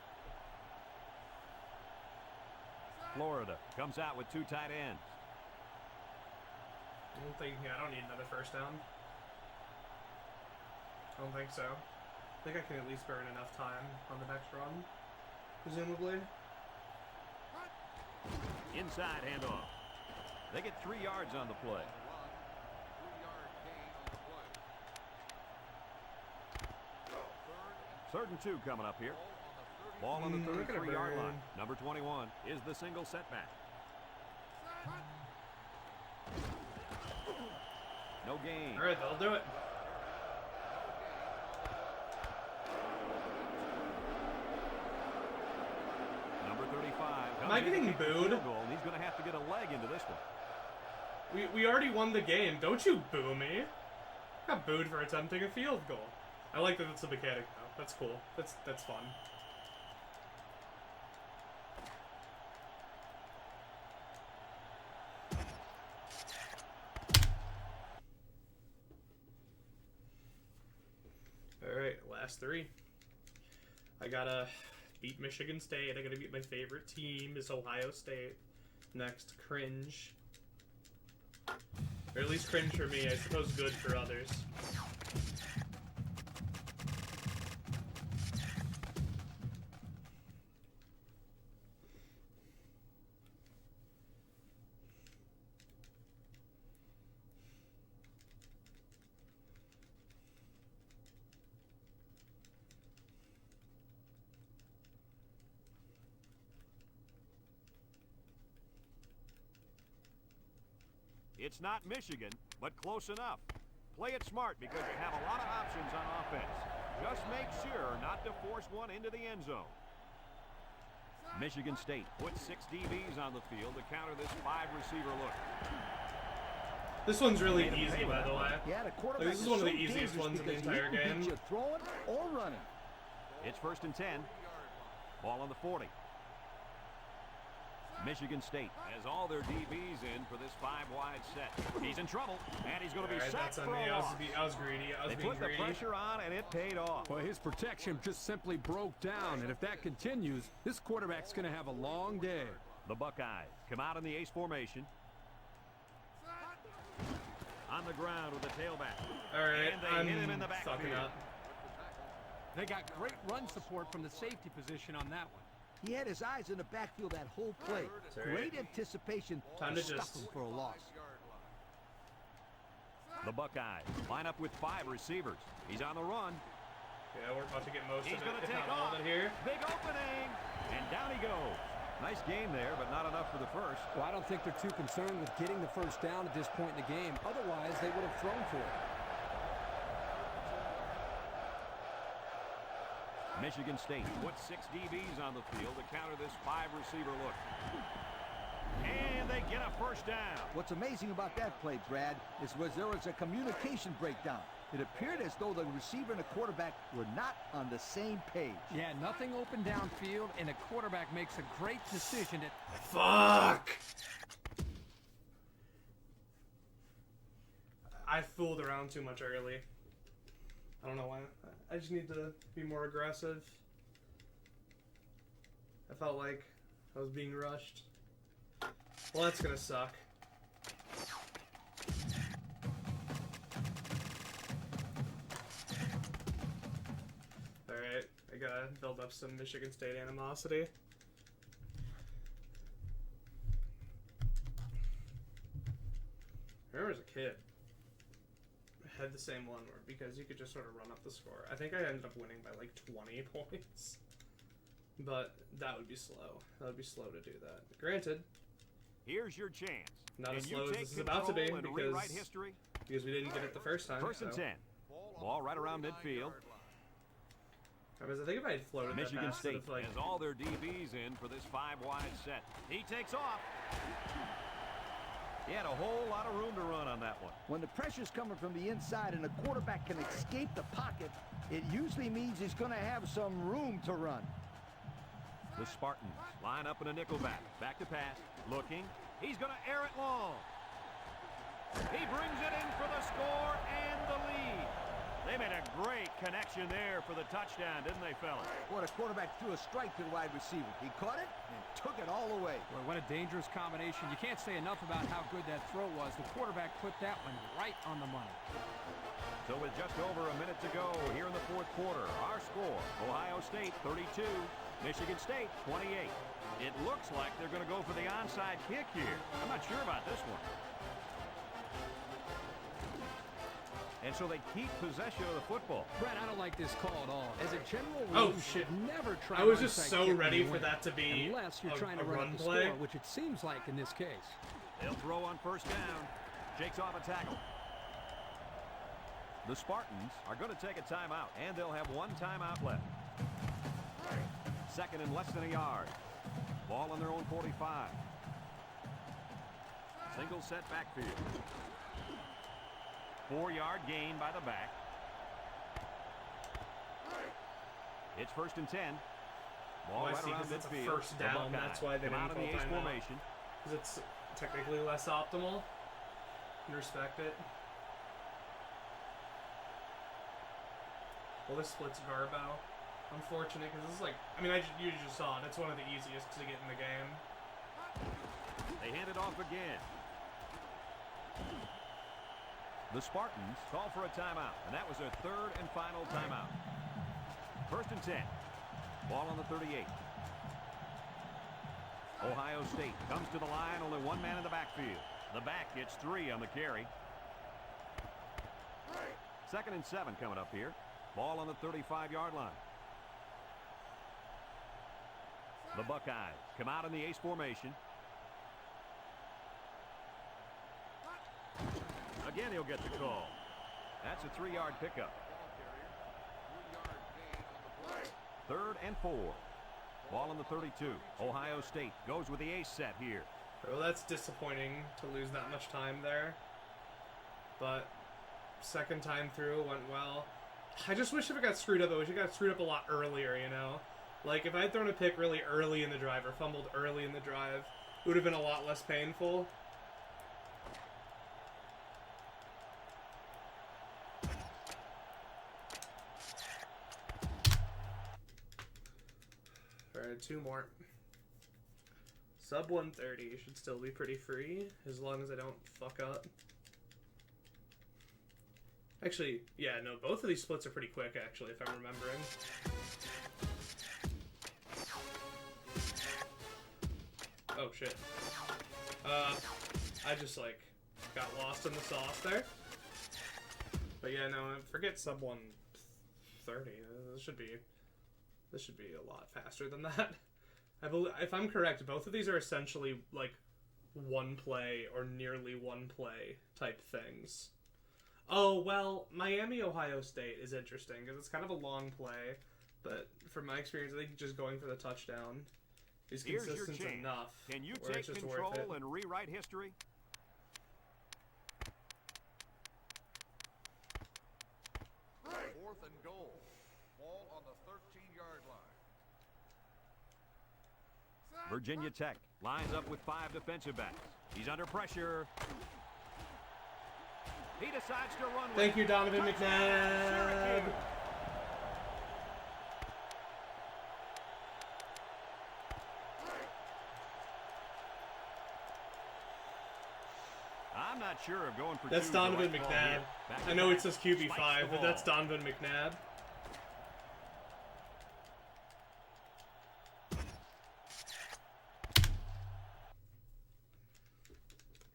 Florida comes out with 2 tight ends. I don't need another first down. I don't think so. I think I can at least burn enough time on the next run, presumably. Inside handoff. They get 3 yards on the play. Third and 2 coming up here. Ball on the Look at it 33-yard burn. line. Number 21 is the single setback. No gain. All right, they'll do it. Number 35. Am I getting booed? Field goal, and he's going to have to get a leg into this one. We already won the game. Don't you boo me. I got booed for attempting a field goal. I like that it's a mechanic though. That's cool. That's fun. Alright, last three. I gotta beat Michigan State. I gotta beat my favorite team, is Ohio State. Next, cringe. Or at least cringe for me, I suppose good for others. It's not Michigan, but close enough. Play it smart because you have a lot of options on offense. Just make sure not to force one into the end zone. Michigan State puts 6 DBs on the field to counter this 5-receiver look. This one's really easy, by the way. Yeah, the quarterback This is one of the so easiest dangerous ones in the because entire he can game. beat you throwing or running. It's 1st and 10. Ball on the 40. Michigan State has all their DBs in for this 5-wide set. He's in trouble, and he's going to be Alright, sacked that's for on me. a loss. I was greedy. I was They being put the greedy. pressure on, and it paid off. Well, his protection just simply broke down, and if that continues, this quarterback's going to have a long day. The Buckeyes come out in the ace formation. On the ground with the tailback. Alright, And they I'm hit him in the fucking backfield. up. They got great run support from the safety position on that one. He had his eyes in the backfield that whole play. It's all right. Great anticipation Time to to stuff just- him for a loss. The Buckeyes line up with 5 receivers. He's on the run. Yeah, we're about to get most He's of going it, to if take not all off. of it here. Big opening. And down he goes. Nice game there, but not enough for the first. Well, I don't think they're too concerned with getting the first down at this point in the game. Otherwise, they would have thrown for it. Michigan State puts 6 DBs on the field to counter this 5-receiver look. And they get a first down. What's amazing about that play, Brad, is there was a communication breakdown. It appeared as though the receiver and the quarterback were not on the same page. Yeah, nothing open downfield, and the quarterback makes a great decision to... Fuck! I fooled around too much early. I don't know why. I just need to be more aggressive. I felt like I was being rushed. Well, that's gonna suck. Alright, I gotta build up some Michigan State animosity. I remember as a kid, I had the same one where because you could just sort of run up the score. I think I ended up winning by like 20 points. But that would be slow. That would be slow to do that. Granted, Here's your chance. not Can as you slow as take this is about to be control and rewrite because history? we didn't get it the first time. 1st and so. 10. Ball right around midfield. I think if I had floated Michigan that pass, State like, has all their DBs in for this 5-wide set. He takes off. He had a whole lot of room to run on that one. When the pressure's coming from the inside and the quarterback can escape the pocket, it usually means he's going to have some room to run. The Spartans line up in a nickelback. Back to pass. Looking. He's going to air it long. He brings it in for the score and the lead. They made a great connection there for the touchdown, didn't they, fellas? Boy, the quarterback threw a strike to the wide receiver. He caught it and took it all away. Boy, what a dangerous combination. You can't say enough about how good that throw was. The quarterback put that one right on the money. So with just over a minute to go here in the 4th quarter, our score, Ohio State 32, Michigan State 28. It looks like they're going to go for the onside kick here. I'm not sure about this one. And so they keep possession of the football. Brett, I don't like this call at all. As a general Oh, rule, you shit. should never try I was to just onside so kick ready when you for win, that to be unless you're a trying to run run up the play. score, which it seems like in this case. They'll throw on first down. Shakes off a tackle. The Spartans are going to take a timeout, and they'll have one timeout left. Second and less than a yard. Ball on their own 45. Single set backfield. 4-yard gain by the back. It's first and 10. Ball I right see, around 'cause it's a midfield. first The down, Buckeyes that's why they come out didn't in the call ace timeout. formation. Because it's technically less optimal. Can respect it. Well, this splits Garbo. Unfortunate, because this is like, I mean, you just saw it. It's one of the easiest to get in the game. They hand it off again. The Spartans call for a timeout, and that was their third and final timeout. First and 10. Ball on the 38. Ohio State comes to the line, only one man in the backfield. The back gets 3 on the carry. Second and 7 coming up here. Ball on the 35-yard line. The Buckeyes come out in the ace formation. Again, he'll get the call. That's a 3-yard pickup. Third and 4. Ball on the 32. Ohio State goes with the ace set here. Well, that's disappointing to lose that much time there. But second time through went well. I just wish if it got screwed up, I wish it got screwed up a lot earlier, you know? Like, if I had thrown a pick really early in the drive or fumbled early in the drive, it would have been a lot less painful. Alright, 2 more. Sub 130 should still be pretty free, as long as I don't fuck up. Actually, yeah, no, both of these splits are pretty quick, actually, if I'm remembering. Oh, shit. I just, like, got lost in the sauce there. But yeah, no, forget sub 130. This should be a lot faster than that. I believe, if I'm correct, both of these are essentially, like, one play or nearly one play type things. Oh, well, Miami, Ohio State is interesting because it's kind of a long play, but from my experience, I think just going for the touchdown is consistent enough. Can you where take it's just control worth it. and rewrite history? Fourth and goal. Ball on the 13-yard line. Virginia Tech lines up with 5 defensive backs. He's under pressure. He decides to run with Thank you, Donovan Touchdown, McNabb. Syracuse. I'm not sure of going for That's 2 Donovan direct ball McNabb. here. Back I to know back, it says spikes QB5, the but that's ball. Donovan McNabb.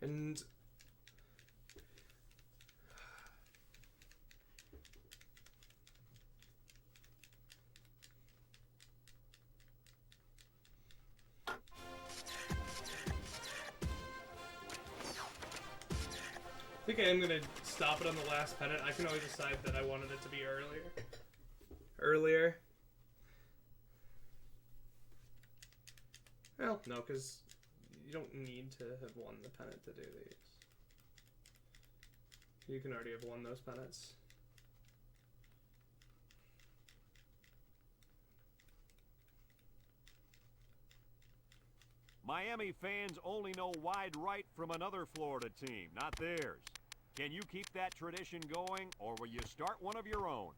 And I think I am going to stop it on the last pennant. I can always decide that I wanted it to be earlier. Well, no, because you don't need to have won the pennant to do these. You can already have won those pennants. Miami fans only know wide right from another Florida team, not theirs. Can you keep that tradition going, or will you start one of your own?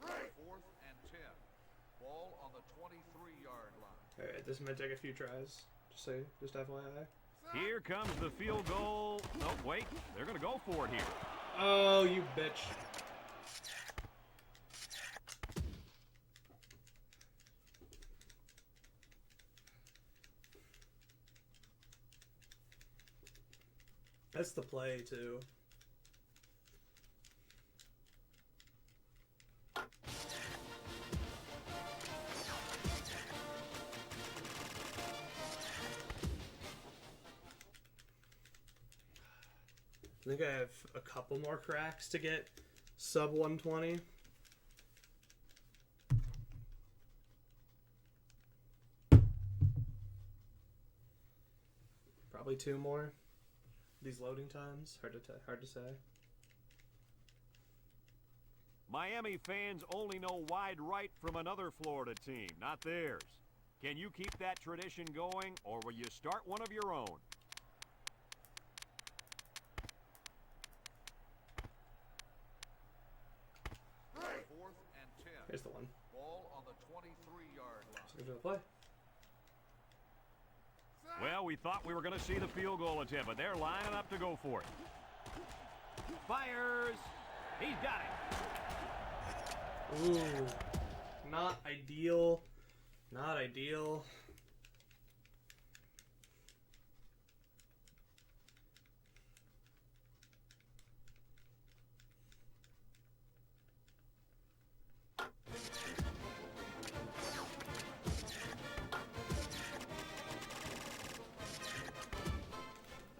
Fourth and 10. Ball on the 23-yard line. Alright, this might take a few tries. Just FYI. Here comes the field goal. No, wait. They're going to go for it here. Oh, you bitch. That's the play, too. I think I have a couple more cracks to get sub 120. Probably 2 more. These loading times, hard to say. Miami fans only know wide right from another Florida team, not theirs. Can you keep that tradition going, or will you start one of your own? Fourth and 10. Here's the one. Ball on the 23-yard line. Here's the play. Well, we thought we were going to see the field goal attempt, but they're lining up to go for it. Fires. He's got it. Ooh. Not ideal. Not ideal.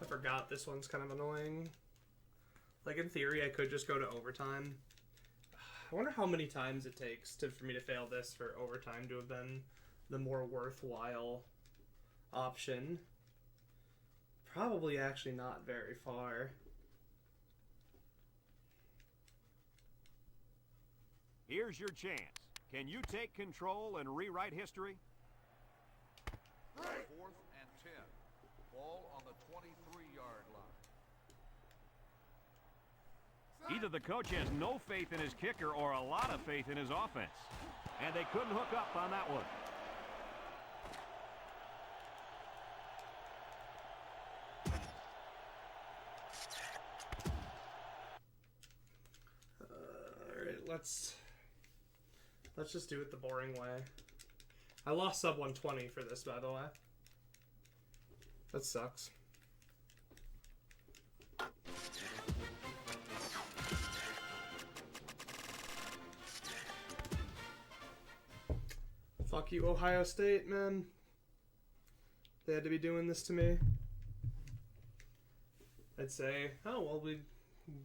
I forgot this one's kind of annoying. Like, in theory, I could just go to overtime. I wonder how many times it takes for me to fail this for overtime to have been the more worthwhile option. Probably actually not very far. Here's your chance. Can you take control and rewrite history? Fourth and 10. Ball on the 23-yard line. Either the coach has no faith in his kicker or a lot of faith in his offense. And they couldn't hook up on that one. Alright, let's just do it the boring way. I lost sub 120 for this, by the way. That sucks. Fuck you, Ohio State, man. They had to be doing this to me. I'd say, oh, well, we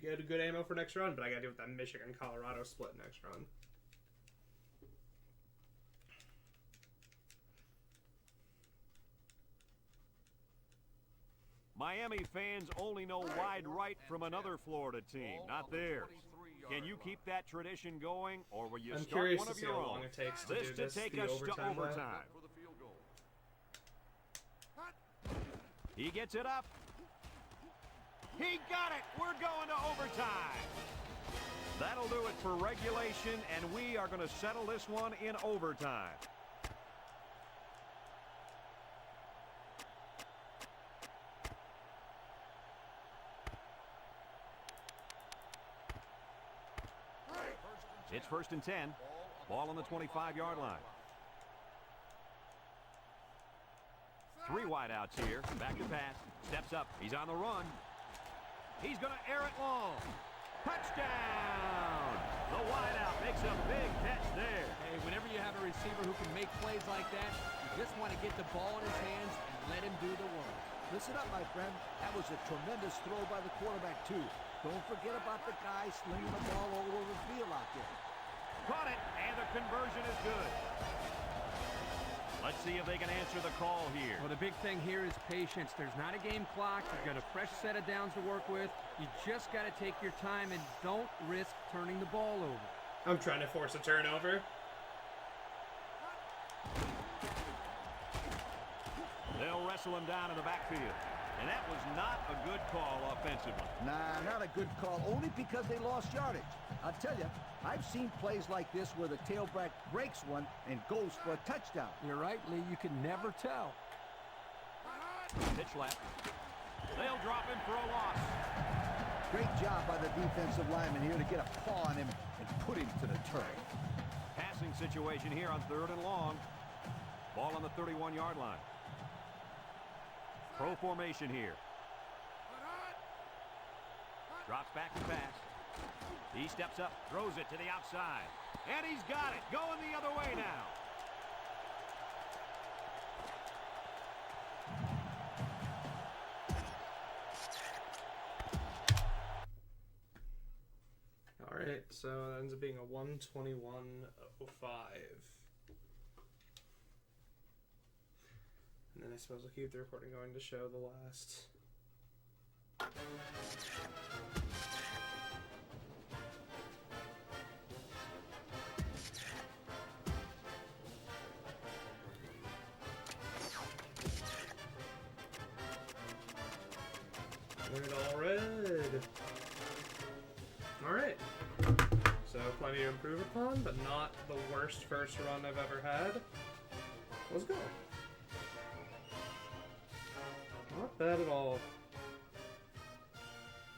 get a good ammo for next run, but I gotta deal with that Michigan-Colorado split next run. Miami fans only know wide right from another Florida team, not theirs. Can you keep that tradition going, or will you I'm start curious one to of see your how own? long it takes to This do to this, take the us to overtime way. overtime. For the field goal. He gets it up. He got it. We're going to overtime. That'll do it for regulation, and we are going to settle this one in overtime. It's 1st and 10. Ball on the 25-yard line. 3 wideouts here. Back to pass. Steps up. He's on the run. He's going to air it long. Touchdown! The wideout makes a big catch there. Hey, whenever you have a receiver who can make plays like that, you just want to get the ball in his hands and let him do the work. Listen up, my friend. That was a tremendous throw by the quarterback, too. Don't forget about the guy slinging the ball all over the field out there. Caught it, and the conversion is good. Let's see if they can answer the call here. Well, the big thing here is patience. There's not a game clock. You've got a fresh set of downs to work with. You just got to take your time and don't risk turning the ball over. I'm trying to force a turnover. They'll wrestle him down in the backfield. And that was not a good call offensively. Nah, not a good call, only because they lost yardage. I'll tell you, I've seen plays like this where the tailback breaks one and goes for a touchdown. You're right, Lee. You can never tell. Pitch left. They'll drop him for a loss. Great job by the defensive lineman here to get a paw on him and put him to the turf. Passing situation here on 3rd and long. Ball on the 31-yard line. Pro formation here. Drops back to pass. He steps up, throws it to the outside. And he's got it. Going the other way now. Alright, so that ends up being a 121.05. And then I suppose I'll keep the recording going to show the last. Look at all red. Alright. So plenty to improve upon, but not the worst first run I've ever had. Let's go. Not bad at all.